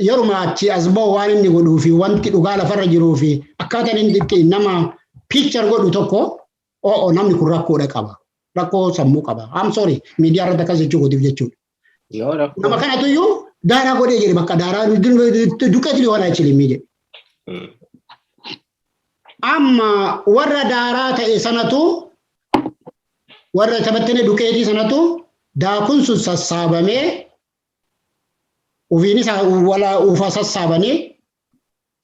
yeruma achi as ba'u waan inni godhuu fi wanti dhugaa lafarra jiruu fi akkaataan inni itti nama picture godhu tokko namni kun rakkoodha qaba. Rakkoo sammuu qaba. I'm sorry miidiyaa irratti akkas jechuu godhuuf jechuudha. Nama kanatu iyyuu daaraa godhee jedhe bakka daaraa dukkatti waan achi jedhe. Amma warra daaraa ta'e sanatu warra taphattine dukeetii sanatu daakun sun sassaabamee ufiinis wala ufa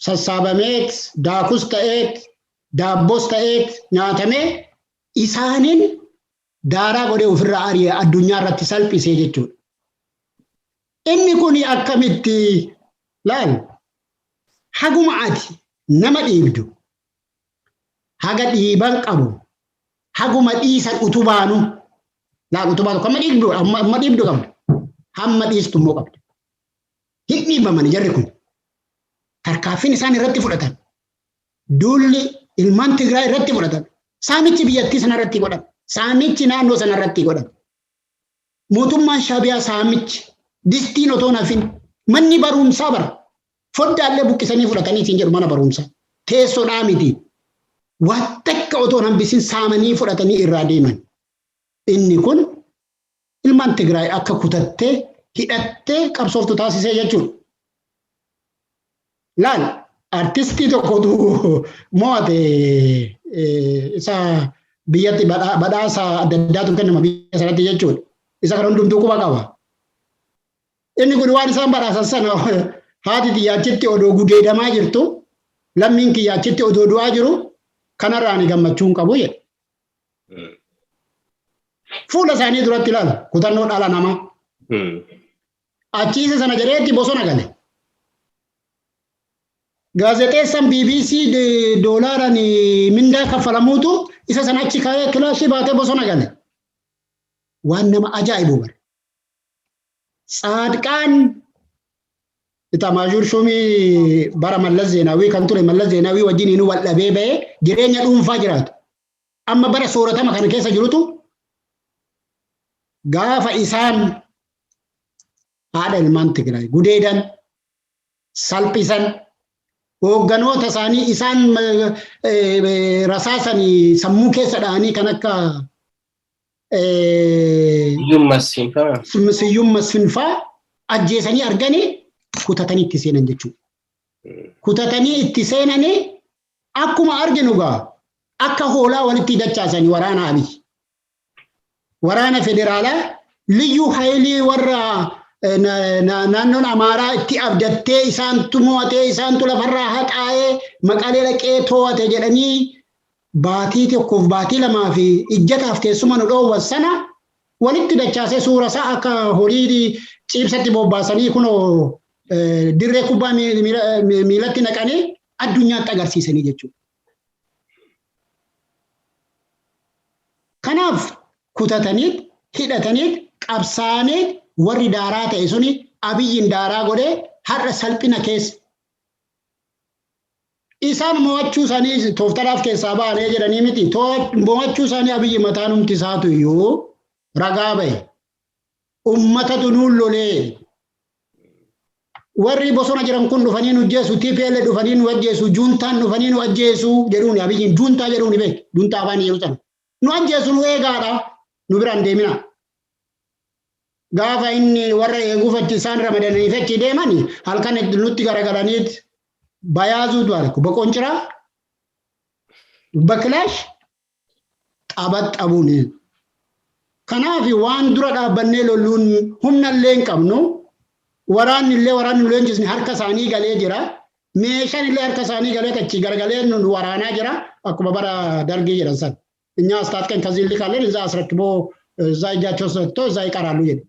sassaabameet daakus ta'eet daabbos ta'eet nyaatamee isaaniin daaraa godhee ofirraa ari'ee addunyaa irratti salphisee jechuudha. Inni kun akkamitti laal haguma ati nama dhiibdu haga dhiiban qabu haguma dhiisan utubaanu laal utubaanu kamma dhiibdu qabdu hamma dhiistu immoo qabdu. Hin dhiibamani jarri kun tarkaanfiin isaan irratti fudhatan duulli ilmaan Tigraay irratti fudhatan saamichi biyyattii sana irratti godhan saamichi naannoo sana irratti godhan mootummaan Shaabiyaa saamichi distiin otoo nafin manni barumsaa bara foddaallee buqqisanii fudhatanii siin jedhu mana barumsaa teessoodhaa miti waan takka otoo hambisin saamanii fudhatanii irraa deeman. Inni kun ilmaan Tigraay akka kutattee hidhattee qabsooftu taasisee jechuudha. Laal artistii tokkotu mo'ate isa biyyatti badhaasa adda addaatu kennama biyya sanatti jechuudha. Isa kan hundumtuu quba qaba. Inni kun waan isaan badhaasan sana haati xiyyachitti odoo gudeedamaa jirtu lammiin kiyyachitti odoo du'aa jiru kanarraan gammachuu hin qabu jedhe. Fuula isaanii duratti ilaala kutannoo dhala namaa. Achiisa sana jedheetti bosona gale. Gaazexeessaan BBC doolaaraan mindaa kaffalamuutu isa sana achi kaayee kilaashii baatee bosona gale. Waan nama ajaa'ibu bare. Saadqaan Itamaajur Shumii bara Mallas Zeenaawii kan ture Mallas Zeenaawii wajjin inni wal dhabee ba'ee jireenya dhuunfaa jiraatu. Amma bara sooratama kana keessa jirutu gaafa isaan haadha ilmaan Tigraay gudeedan salphisan hoogganoota isaanii isaan rasaasanii sammuu keessa dha'anii kan akka Siyyum Masfinfaa ajjeesanii arganii kutatanii itti seenan jechuudha. Kutatanii itti seenanii akkuma arginu gaa akka hoolaa walitti dachaasanii waraana Abiy. Waraana federaalaa liyyuu haayilii warra naannoon Amaaraa itti abdattee isaantu mo'atee isaantu lafarraa haxaa'ee maqalee dhaqee to'ate jedhanii baatii tokkoof baatii lamaa fi ijjataaf teessuma nu dhoowwan sana walitti dachaasee suura isaa akka horii ciibsatti bobbaasanii kunoo dirree kubbaa miilatti naqanii addunyaatti agarsiisanii jechuudha. Kanaaf kutataniit hidhataniit qabsaaniit warri daaraa ta'e suni Abiyyiin daaraa godhee har'a salphina keessa. Isaan mo'achuu isaanii tooftaraaf keessaa baanee jedhanii miti. Mo'achuu isaanii Abiyyi mataan humti isaatu iyyuu ragaa ba'e. Uummatatu nuun lolee. Warri bosona jiran kun dhufanii nu ajjeesu, TPL dhufanii nu ajjeesu, juuntaan dhufanii nu ajjeesu jedhuuni Abiyyiin juuntaa jedhuuni beeku. Juuntaa afaan yeroo sana. Nu ajjeesu nu eegaadha. Nu biraan deemina. Gaafa inni warra eeguuf achi isaan ramadanii fechi deemani halkan nutti garagalaniit bayaazuu du'ale boqonciraa baklaash xabaxabuun. Kanaaf waan dura dhaabbannee lolluun humna illee hin qabnu waraanni illee jisni harka isaanii galee jira. Meeshaan illee harka isaanii galee achi garagalee nu waraanaa jira akkuma bara dargii jedhan san. Inyaa astaatkan kazilli kalleen isaa asirratti isaa ijaachoo sottoo isaa iqaraallu jedhe.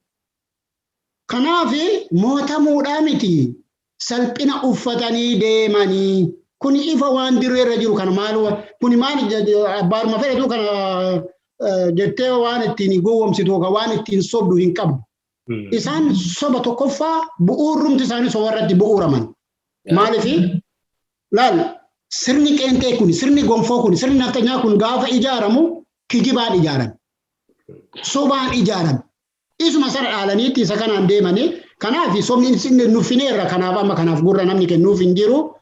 Kanaaf mootamuudhaa miti salphina uffatanii deemanii kun ifa waan dirreerra jiru kana maal kun maal abbaaruma fedhatu kana jettee waan ittiin gowwomsitu yookaan waan ittiin sobdu hin qabdu. Isaan soba tokkoffaa bu'uurumti isaanii sobarratti bu'uuraman. Maaliif laal sirni qeenxee kun, sirni gonfoo kun, sirni naftanyaa kun gaafa ijaaramu kijibaan ijaarame. Sobaan ijaarame. Isuma sana dhaalaniitti isa kanaan deemanii kanaaf sobni inni nuffineerra kanaaf amma kanaaf gurra namni kennuuf hin jiru.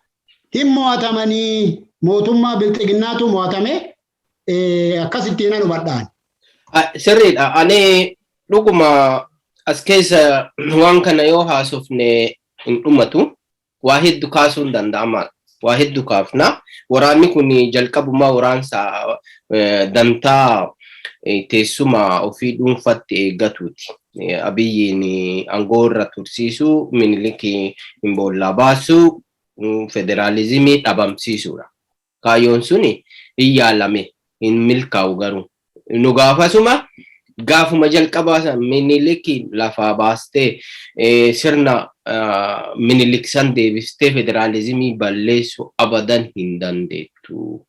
Hin mo'atamanii mootummaa bilxiginnaatu mo'atame akkasittiin anu badhaan. Sirriidha. Ani dhuguma as keessa waan kana yoo haasofne hin dhumatu waa hedduu kaasuun danda'ama. Waa hedduu kaafna. Waraanni kun jalqabumaa waraansa dantaa teessuma ofii dhuunfatti eeggatuuti. Abiyyiin aangoo irra tursiisuu, Minilik hin boollaa baasuu, federaalizimii dhabamsiisuudha. Kaayyoon suni hin yaalame, hin milkaa'u garuu. Nu gaafuma jalqabaa Minilik lafaa baastee sirna Minilik san deebistee federaalizimii balleessu abadan hin dandeettu.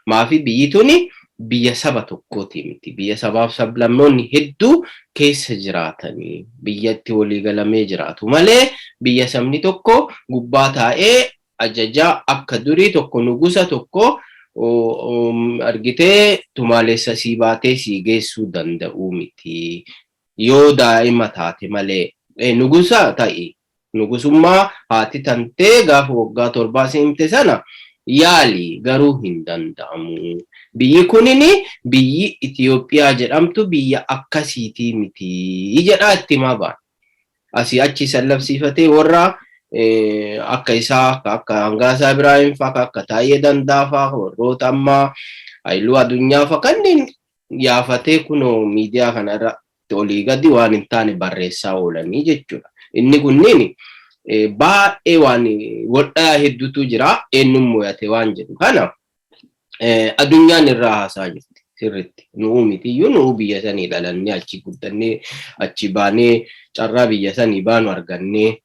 Maafi biyyi tuni biyya saba tokkooti miti. Biyya sabaaf sablammoonni hedduu keessa jiraatanii biyyatti walii galamee jiraatu malee biyya sabni tokko gubbaa taa'ee ajajaa akka durii tokko nugusa tokko argitee tumaalessa sii baatee sii geessuu danda'u miti. Yoo daa'ima taate malee nugusa ta'i. Nugusummaa haati tantee gaafa waggaa 7 seente sana yaali garuu hin danda'amu. Biyyi kunini biyyi Itoophiyaa jedhamtu biyya akkasiitii miti jedhaa itti himaa ba'an. Asii achi sallabsiifatee warra akka isaa akka Hangaasaa Ibraahim fa'aa akka Taayyee Dandaa fa'aa warroota ammaa Haayiluu Addunyaa fa'aa kanneen yaafatee kunoo miidiyaa kanarra olii gadi waan hin taane barreessaa oolanii jechuudha. Inni kunniin baay'ee waan waldhaa hedduutu jira eenyuun mo'ate waan jedhu kana addunyaan irraa haasaa jirti sirriitti. Nuu mitiyyuu nuu biyya sanii dhalannee achi guddannee achi baanee carraa biyya sanii baanu argannee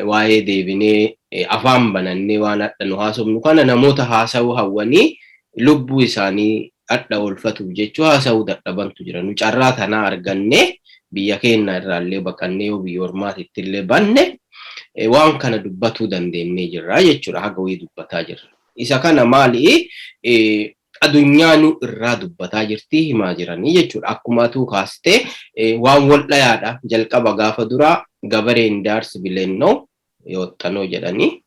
waa'ee deebinee afaan banannee waan adda nu haasofnu kana namoota haasa'uu hawwanii lubbuu isaanii adda oolfatuuf jechuu haasa'uu dadhabantu jira. Nu carraa tanaa argannee biyya keenya irraallee baqannee yoo biyya ormaatitti illee banne waan kana dubbatuu dandeenyee jirra jechuudha. Haga wayii dubbataa jirra. Isa kana maali addunyaanu irraa dubbataa jirti himaa jiranii jechuudha. Akkumaatu kaastee waan wal dhayaadha. Jalqaba gaafa duraa gabareen daarsi bileennoo yooxanoo jedhanii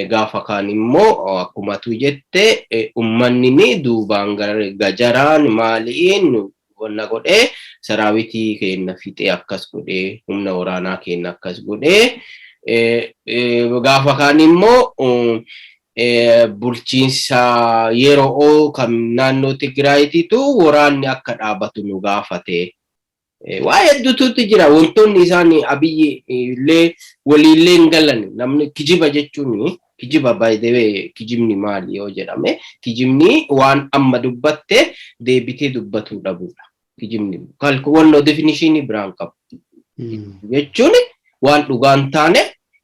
gaafa kaan immoo akkumaatu jette ummanni duubaan gajaraan maaliin wanna godhee saraawitii keenya fixee akkas godhee humna waraanaa keenya akkas godhee gaafa kaan immoo bulchiinsa yeroo kan naannoo Tigraayitiitu waraanni akka dhaabatu nu gaafate. Waa hedduutu jira. Wantoonni isaan Abiyyi illee waliillee hin galan. Namni kijiba jechuun kijiba by the way kijibni maali yoo jedhame kijibni waan amma dubbatte deebitee dubbatuu dhabuudha. Kijibni wannoo definition biraan qabu. Jechuun waan dhugaan taane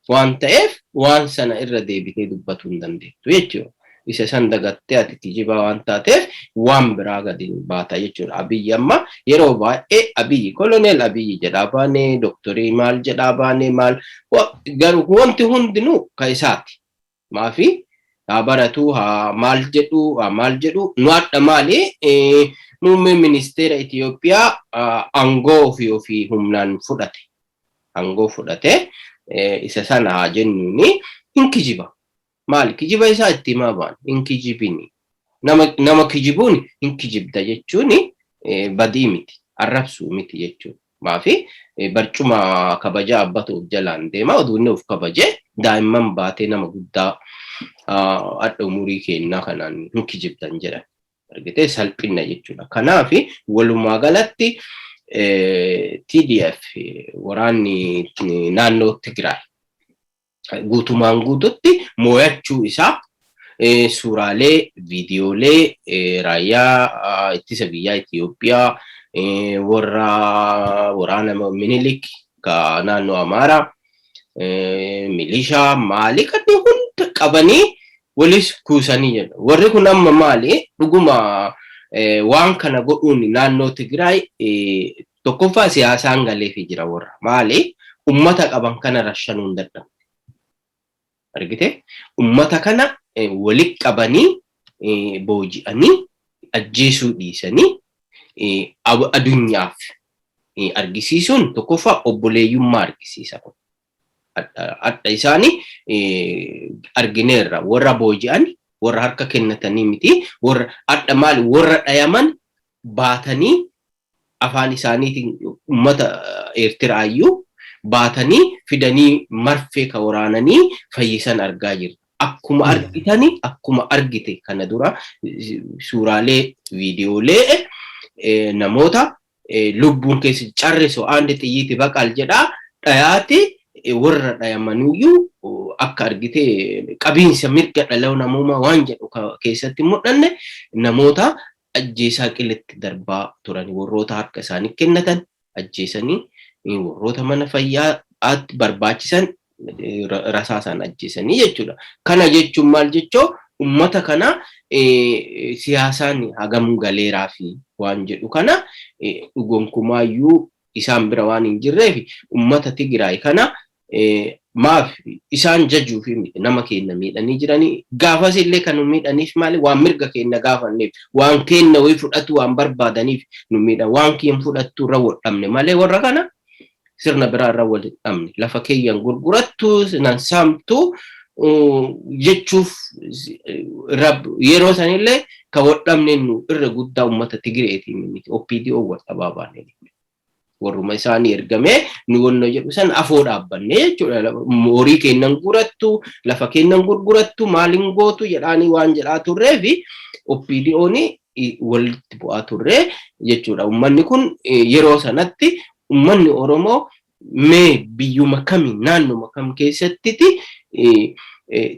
waan ta'eef waan sana irra deebitee dubbatuu hin dandeettu jechuudha. Isa san dagattee ati kijiba waan taateef waan biraa gadi baata jechuudha. Abiyyi amma yeroo baay'ee Abiyyi koloneel Abiyyi jedhaa baanee doktorii maal jedhaa baanee maal garuu wanti hundinuu ka isaati. Maafi haa baratu haa maal jedhu nu adda maali muummeen ministeera Itoophiyaa aangoo ofii humnaan fudhate. Aangoo fudhate isa sana haa jennuuni hin kijiba. Maal kijiba isaa itti himaa ba'an hin kijibini. Nama kijibuun hin kijibda jechuun badii miti. Arrabsuu miti jechuudha. Maafi barcuma kabajaa abbatuuf jalaan deema oduunni of kabaje daa'imman baatee nama guddaa adda umurii keenyaa kanaan hin kijibdan jedhan. Argitee salphina jechuudha. Kanaafi walumaa galatti TDF waraanni naannoo Tigraay guutumaan guututti mo'achuu isaa suuraalee viidiyoolee raayyaa ittisa biyyaa Itoophiyaa waraana Minilik ka naannoo Amaaraa milishaa maali kanneen hunda qabanii walis kuusanii jedha. Warri kun amma maali dhuguma waan kana godhuun naannoo Tigraay tokkoffaa siyaasaan galeefii jira warra maali ummata qaban kana rashanuun dadhabu. Argite ummata kana walitti qabanii booji'anii ajjeesuu dhiisanii addunyaaf argisiisuun tokkoffaa obboleeyyummaa argisiisa. Adda isaanii argineerra warra booji'an warra harka kennatanii miti warra adda maali warra dhayaman baatanii afaan isaaniitiin ummata Eertiraayyuu baatanii fidanii marfee ka waraananii fayyisan argaa jirra. Akkuma argitanii akkuma argite kana dura suuraalee viidiyoolee namoota lubbuun keessa carriso aande xiyyiiti baqal jedhaa dhayaati warra dhayamanuyyuu akka argite qabiinsa mirga dhala namummaa waan jedhu keessatti mul'anne namoota ajjeesaa qilletti darbaa turan warroota harka isaanii kennatan ajjeesanii warroota mana fayyaatti barbaachisan rasaasaan ajjeesanii jechuudha. Kana jechuun maal jechoo ummata kana siyaasaan hagam galeeraa fi waan jedhu kana dhugonkumaayyuu isaan bira waan hin jirreef ummata Tigraay kana maaf isaan jajuu fi nama keenya miidhanii jiranii gaafas illee kan nu miidhaniif maali waan mirga keenya gaafanneef waan keenya way fudhatu waan barbaadaniif nu miidhan waan keen fudhattu irra wodhamne malee warra kana sirna biraa irra wodhamne lafa keeyyan gurgurattu nan saamtu jechuuf yeroo sanillee ka wodhamne nu irra guddaa ummata Tigreetii miti OPDO wata baabaane warruma isaanii ergame nu wonno jedhu san afoo dhaabbanne jechuudha. Moorii kennan gurattu lafa kennan gurgurattu maalin gootu jedhaanii waan jedhaa turree fi OPDOni walitti bu'aa turree jechuudha. Ummanni kun yeroo sanatti ummanni Oromoo mee biyyuma kami naannuma kam keessattiti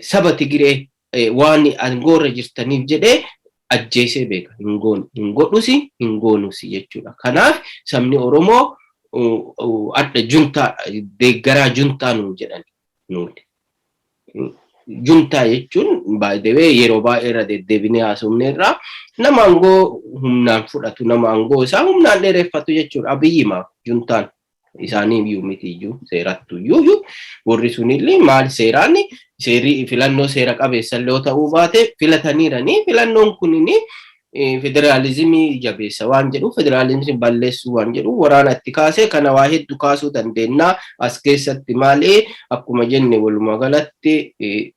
saba Tigree waan angoorra jirtaniif jedhee ajjeesee beeka hin godhusi hin goonusi jechuudha. Kanaaf sabni Oromoo adda juntaa deeggaraa juntaa nu jedhan nuti. Juntaa jechuun by the way yeroo baay'ee irra deddeebinee haasofneerraa nama angoo humnaan fudhatu nama angoo isaa humnaan dheereffatu jechuudha. Abiyyimaaf juntaan isaanii iyyuu miti iyyuu seerattu iyyuu warri sunillee maal seeraani seerii filannoo seera qabeessallee yoo ta'uu baate filataniiranii filannoon kunini federaalizimii jabeessa waan jedhu federaalizimii balleessuu waan jedhu waraana itti kaasee kana waa hedduu kaasuu dandeenya as keessatti maalee akkuma jenne walumaa galatti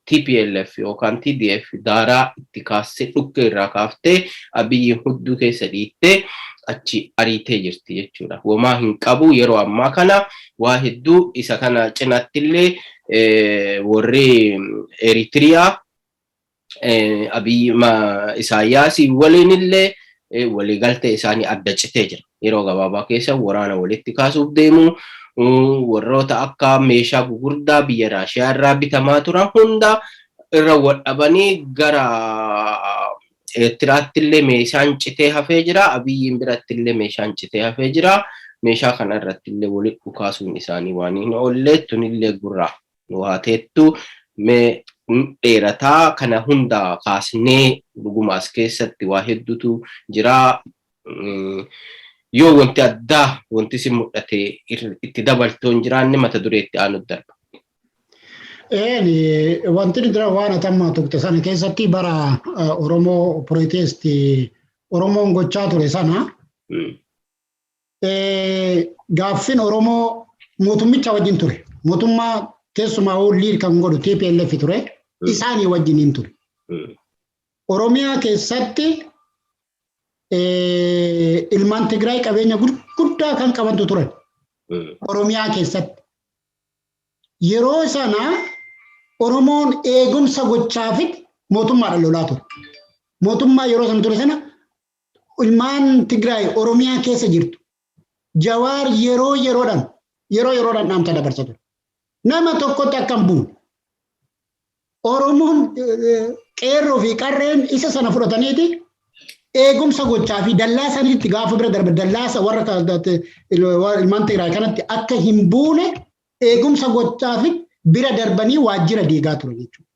TPLF yookaan TDF daaraa itti kaasee dhukkee irraa kaaftee Abiyyi hudduu keessa dhiittee achi ariitee jirti jechuudha. Wamaa hin qabu yeroo ammaa kana waa hedduu isa kana cinattillee warri Eritiriyaa Abiyyi Isaayyaasii waliinillee waliigaltee isaanii adda citee jira. Yeroo gabaabaa keessa waraana walitti kaasuuf deemu warroota akka meeshaa gugurdaa biyya Raashiyaa irraa bitamaa turan hunda irra wadhabanii gara Eertiraattillee meeshaan citee hafee jira. Abiyyiin birattillee meeshaan citee hafee jira. Meeshaa kana irrattillee walitti dhukaasuun isaanii waan hin oolle tunillee gurraa nu haateettu mee dheerataa kana hunda kaasnee dhugumaas keessatti waa hedduutu jira. Yoo wanti addaa wanti si mul'ate itti dabaltoon jiraanne mata dureetti aanu darba. Wanti dura waan atammaa tuqxe sana keessatti bara Oromoo protesti Oromoon gochaa ture sana gaaffin Oromoo mootummicha wajjin ture. Mootummaa keessumaa liir kan godhu TPLF ture isaanii wajjin ture. Oromiyaa keessatti ilmaan Tigraay qabeenya guddaa kan qabantu ture. Oromiyaa keessatti yeroo sana Oromoon eegumsa gochaafit mootummaadhaan lolaa ture. Mootummaa yeroo sana ture sana ilmaan Tigraay Oromiyaa keessa jirtu. Jawaar yeroodhaan dhaamsa dabarsa ture. Nama tokkotti akkam bu'u. Oromoon qeerroo fi qarreen isa sana fudhataniiti eegumsa gochaa fi dallaa sanitti gaafa bira darbe dallaasa warra ilmaan Tigraay kanatti akka hin buune eegumsa gochaa fi bira darbanii waajjira diigaa ture jechuudha.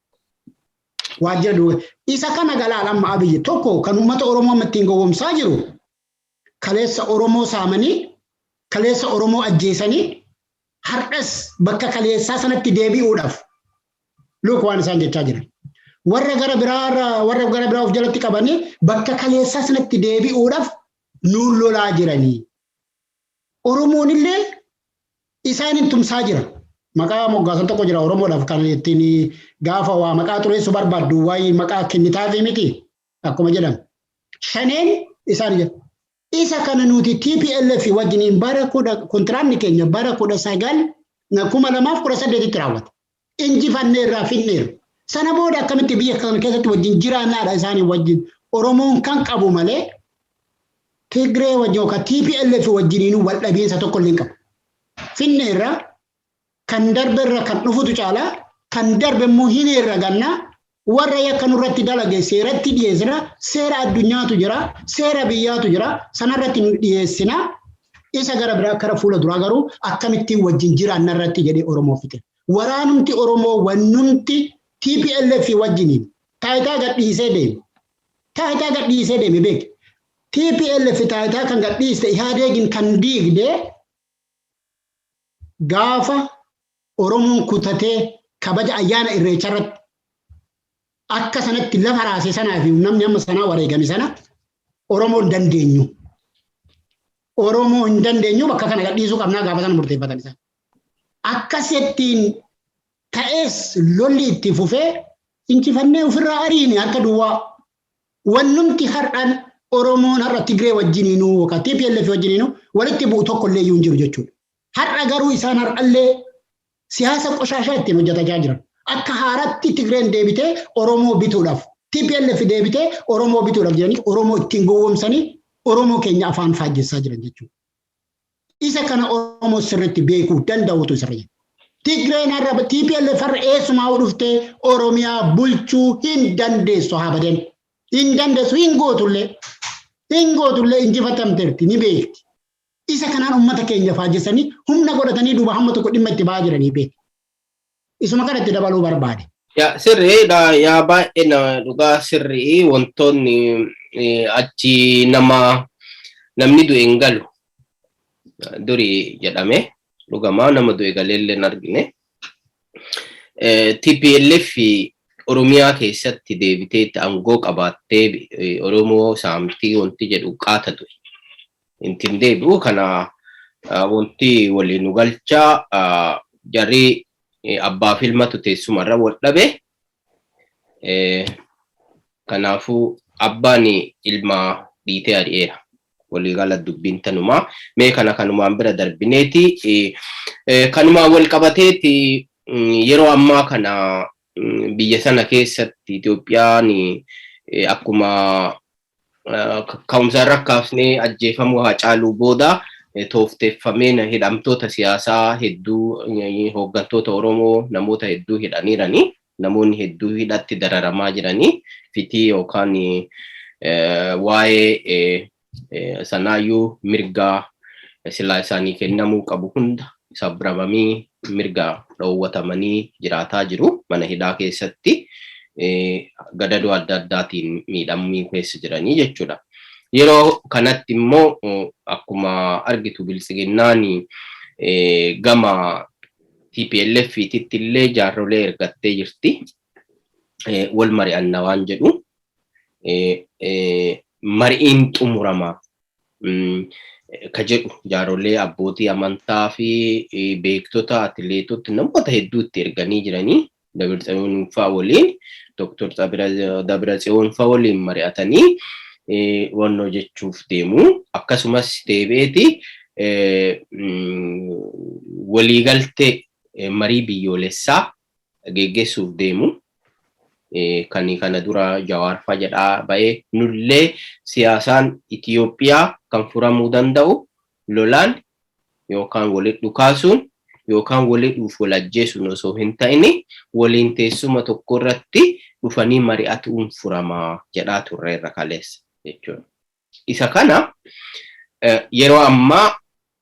Waajjira diigaa. Isa kana galaan amma Abiyyi tokko kan uummata Oromoo ittiin gowwoomsaa jiru kaleessa Oromoo saamanii kaleessa Oromoo ajjeesanii har'as bakka kaleessaa sanatti deebi'uudhaaf luuk waan isaan jechaa jiran. warra gara biraa of jalatti qabanii bakka kaleessaa sanatti deebi'uudhaaf nuun lolaa jiranii. Oromoon illee isaan hin tumsaa jira. Maqaa moggaasan tokko jira Oromoodhaaf kan ittiin gaafa waa maqaa xureessu barbaaddu waa'ee maqaa kennitaafi miti akkuma jedhamu. Shaneen isaan jira. Isa kana nuti TPLF wajjiniin bara kontiraanni keenya bara 2018tti raawwate. Injifanneerraa finneerra. Sana booda akkamitti biyya kana keessatti wajjin jiraannaadha isaanii wajjin Oromoon kan qabu malee Tigree wajjin yookaan TPLF wajjiniin wal dhabiinsa tokko illee hin qabu. Finneerra kan darberra kan dhufutu caalaa kan darbe immoo hin irra gannaa warra yakka nurratti dalage seeratti dhiyeessina seera addunyaatu jira seera biyyaatu jira sanarratti nu dhiyeessina isa gara biraa kara fuula duraa garuu akkamittiin wajjin jiraanna irratti jedhee Oromoo fite. Waraanumti Oromoo wannumti TPLF wajjiniin taayitaa gadhiisee deeme beek. TPLF taayitaa kan gadhiiste Ihaadeegin kan diigde gaafa Oromoon kutatee kabaja ayyaana irreecha irratti akka sanatti lafa raasee sanaa fi namni amma sanaa wareegame sana Oromoo hin dandeenyu bakka kana gadhiisuu qabnaa gaafa sana murteeffatan isaan. Akkasittiin ta'es lolli itti fufee injifannee ofirraa ariine harka duwwaa wannumti har'aan Oromoon har'a Tigree wajjiniinuu yookaan TPLF wajjiniinuu walitti bu'u tokko illee iyyuu hin jiru jechuudha. Har'a garuu isaan har'allee siyaasa qoshaashaa ittiin hojjetamaa jiran. Akka haaratti Tigreen deebitee Oromoo bituudhaaf TPLF deebitee Oromoo bituudhaaf jedhanii Oromoo ittiin gowwoomsanii Oromoo keenya afaan faajjessaa jiran jechuudha. Isa kana Oromoo sirriitti beekuu danda'utu isa fayyada. Tigreen har'a TPLF har'a eessumaa dhuftee Oromiyaa bulchuu hin dandeessu habaden. Hin dandeessu hin gootullee injifatamteerti ni beekti. Isa kanaan uummata keenya faajjessanii humna godhatanii duuba hamma tokko dhimma itti ba'aa jiranii beekti. Isuma kanatti dabaluu barbaade. Sirriidha yaa baay'ee dhugaa sirrii wantoonni achi namni du'e hin galu durii jedhame dhugamaa nama du'e galeellee hin argine. TPLF Oromiyaa keessatti deebitee aangoo qabaattee Oromoo saamtii wanti jedhu qaata ture. Intiin deebi'u kana wanti waliin nu galchaa jarri abbaa fi ilmatu teessumarra wal dhabe. Kanaafuu abbaan ilma dhiitee ari'eera. Waliigala dubbiin tanumaa. Mee kanumaan bira darbineeti. Kanumaan wal qabateeti yeroo ammaa kana biyya sana keessatti Itoophiyaan akkuma ka'umsa rakkaafnee ajjeefamuu Haacaaluu booda toofteeffamee hidhamtoota siyaasaa hedduu hooggantoota Oromoo namoota hedduu hidhaniiranii namoonni hedduu hidhatti dararamaa jiranii fitii yookaan waa'ee sanaayyuu mirgaa silaa isaanii kennamuu qabu hunda sabramanii mirga dhoowwatamanii jiraataa jiru mana hidhaa keessatti gadadoo adda addaatiin miidhamanii keessa jiranii jechuudha. Yeroo kanatti immoo akkuma argitu bilisiginnaan gama TPLF illee jaarrolee ergattee jirti. Wal mari'anna waan jedhu mari'iin xumurama ka jedhu jaarrolee abbootii amantaa fi beektota atileetota namoota hedduutti erganii jiranii Dabratsiyoon fa'aa waliin Dr. Dabratsiyoon fa'aa waliin mari'atanii wannoo jechuuf deemu. Akkasumas deebi'eeti waliigaltee marii biyyoolessaa geggeessuuf deemu. Kana dura Jawaar fa'aa jedhaa ba'ee nullee siyaasaan Itiyoophiyaa kan furamuu danda'u lolaan yookaan walitti dhukaasuun yookaan walitti wal ajjeesuun osoo hin ta'in waliin teessuma tokko irratti dhufanii mari'atuun furamaa jedhaa turreerra kaleessa jechuudha. Isa kana yeroo ammaa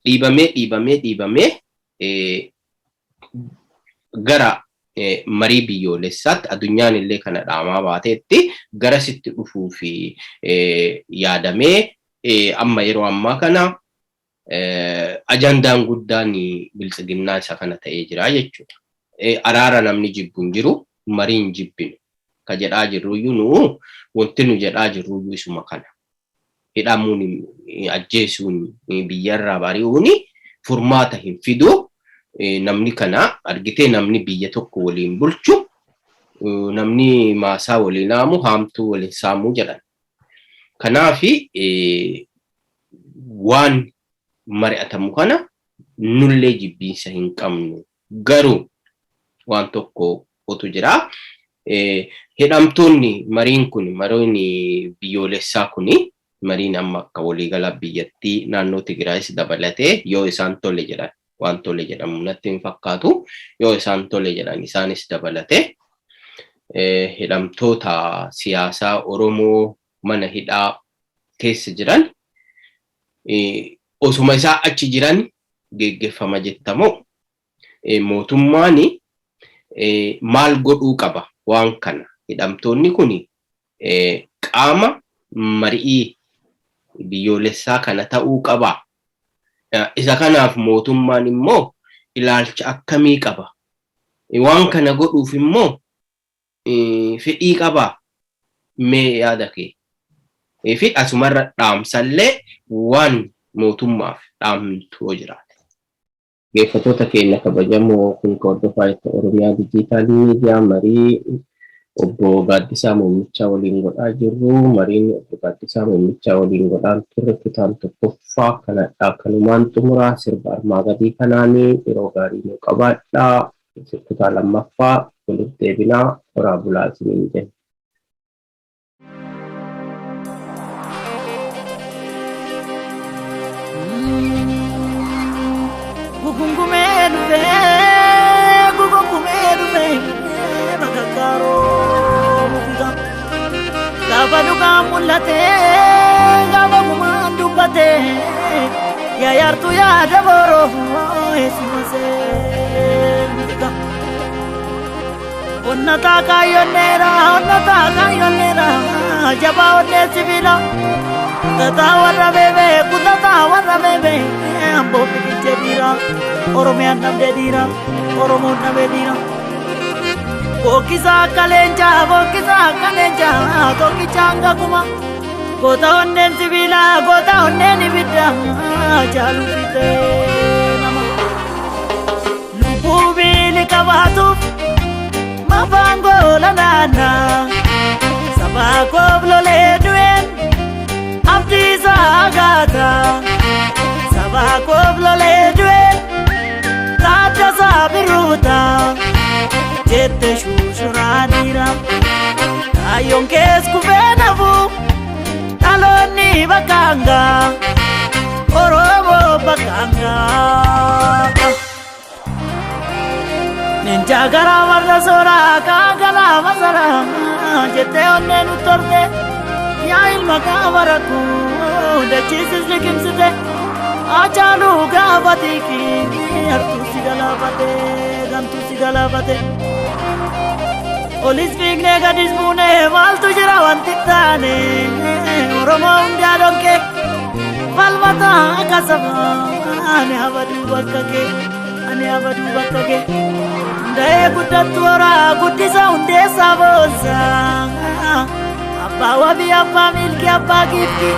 dhiibamee gara marii biyyoolessaatti addunyaan illee kana dhaamaa baateetti gara sitti dhufuu fi yaadamee amma yeroo ammaa kana ajandaan guddaan bilisiginnaa isa kana ta'ee jira jechuudha. Araara namni jibbu hin jiru, mariin jibbinu. ka jedhaa jirruyyuu nu wanti nu jedhaa jirruyyuu isuma kana. Hidhamuun ajjeesuun biyyarraa bari'uun furmaata hin fidu. Namni kana argitee namni biyya tokko waliin bulchu namni maasaa waliin haamu haamtuu waliin saamuu jedhan. Kanaafi waan mari'atamu kana nullee jibbiinsa hin qabnu. Garuu waan tokko otu jira. Hidhamtoonni mariin kun mariin biyyoolessaa kuni mariin amma akka waliigala biyyattii naannoo Tigraayis dabalatee yoo isaan tole jedhan waan tole jedhamu natti hin fakkaatu. Yoo isaan tole jedhan isaanis dabalatee hidhamtoota siyaasaa Oromoo mana hidhaa keessa jiran osuma isaa achi jiran geggeeffama jettamoo mootummaan maal godhuu qaba waan kana. Hidhamtoonni kun qaama marii biyyoolessaa kana ta'uu qaba. Isa kanaaf mootummaan immoo ilaalcha akkamii qaba? Waan kana godhuuf immoo fedhii qaba. Mee yaada kee? Fi asumarra dhaamsallee waan mootummaaf dhaamtu jiraate. Geeffatoota keenya kabajamoo kun hordofaa Oromiyaa Dijitaalii Miidiyaa marii obbo Gaaddisaa Muummmichaa waliin godhaa jirru. Mariin obbo Gaaddisaa Muummmichaa waliin godhaan turre kutaan tokkoffaa kanadhaa kanumaan xumuraa. Sirba armaa gadii kanaanii yeroo gaarii nuu qabaadhaa. Kutaa lammaffaa walitti deebinaa horaa bulaa isiniin jenna. Gaba duka mulate, gaba kuman dubate, ya yartu ya daboro, esimase. Onna taka yonera, jaba onne sibila. Kata warra bebe, kutata warra bebe, ambo piche dira, Oromiyaa namde dira, Oromoo namde dira. Bokisa kalenja, toki changa kuma. Kota onnen sibila, kota onnen ibidda, jalu fite nama. Lubu bili kabatu, mafango lanana. Sabako blole duen, abdi sagata. Sabako blole duen, raja sabiruta. Jette shushuranira ayon kes kubenavu taloni bakanga Oromo bakanga ninja gara warna sora kagala masara jette onne nutorte ya ilma kavaraku de chisis likimsite achalu gavatiki artu sigalabate Olis figne gadis mune mal tujra wantitane Oromo undadonke falmata kasama ane abadu bakake ndae kutatura kutisa undesa bosa abba wabi abba milki abba gifti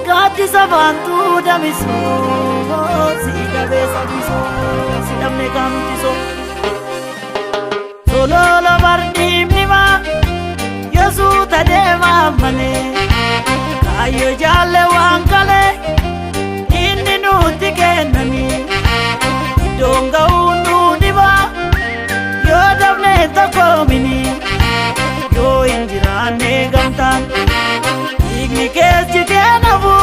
Gaaddisaa bantu damiso sidabe sabiso sidamne kamtiso Sololo bardimnima Yesu tadema male Kayo jalle wankale Inni nuti kenani Donga undu diba Yo dabne takomini Yo injirane gamtan Igni kesi kenavu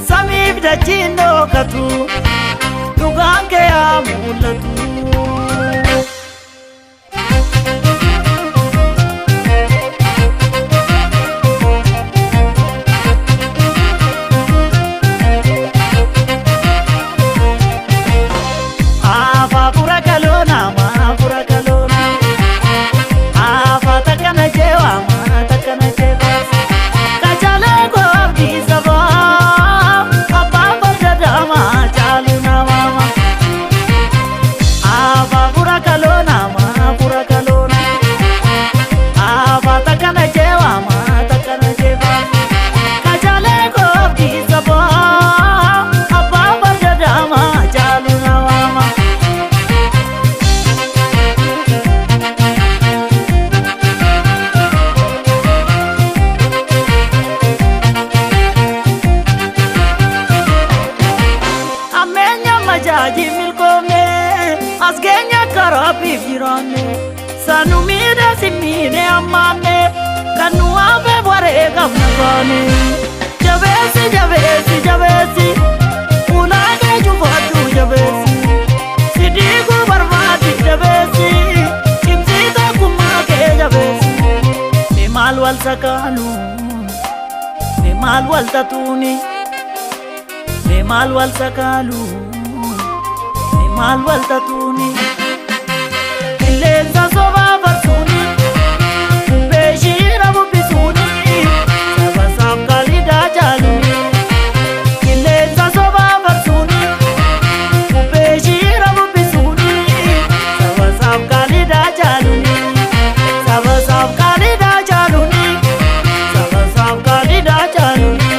Samib da chindo katu Dugange amulatu asgeenya karabii jiraanne sanumide simine amane kanu abe bore gamna bane jabesi jabesi jabesi ulage jubatu jabesi sidigu barbati jabesi kimsita kumake jabesi me mal wal sakalu me mal wal tatuni me mal wal sakalu me mal wal tatuni Lenza soba barsuni Beshira bubisuni Saba sab kalida jaluni Lenza soba barsuni Beshira bubisuni Saba sab kalida jaluni Saba sab kalida jaluni Saba sab kalida jaluni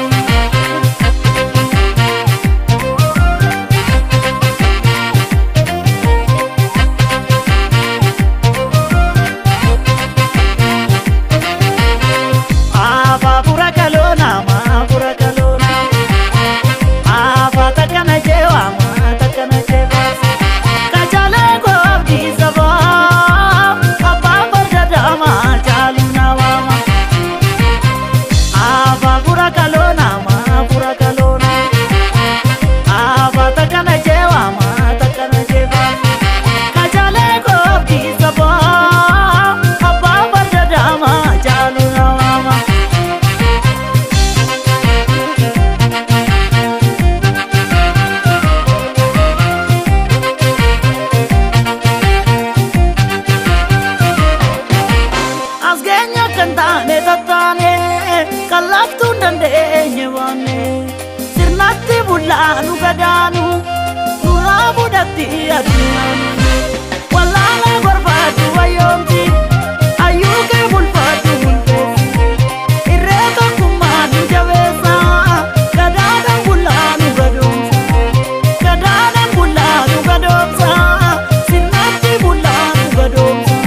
Anu gadanu nurabu dati adunanu walala gorbatu ayomti ayuke bulfatu bulfesi irreta kumanu jabesa gadana bulanu gadomsa gadana bulanu gadomsa sirnati bulanu gadomsa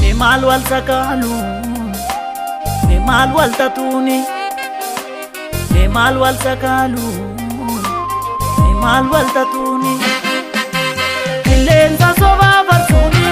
me mal wal sakalu mal wal tatuni me mal wal sakalu me mal wal tatuni lenza soba barsuni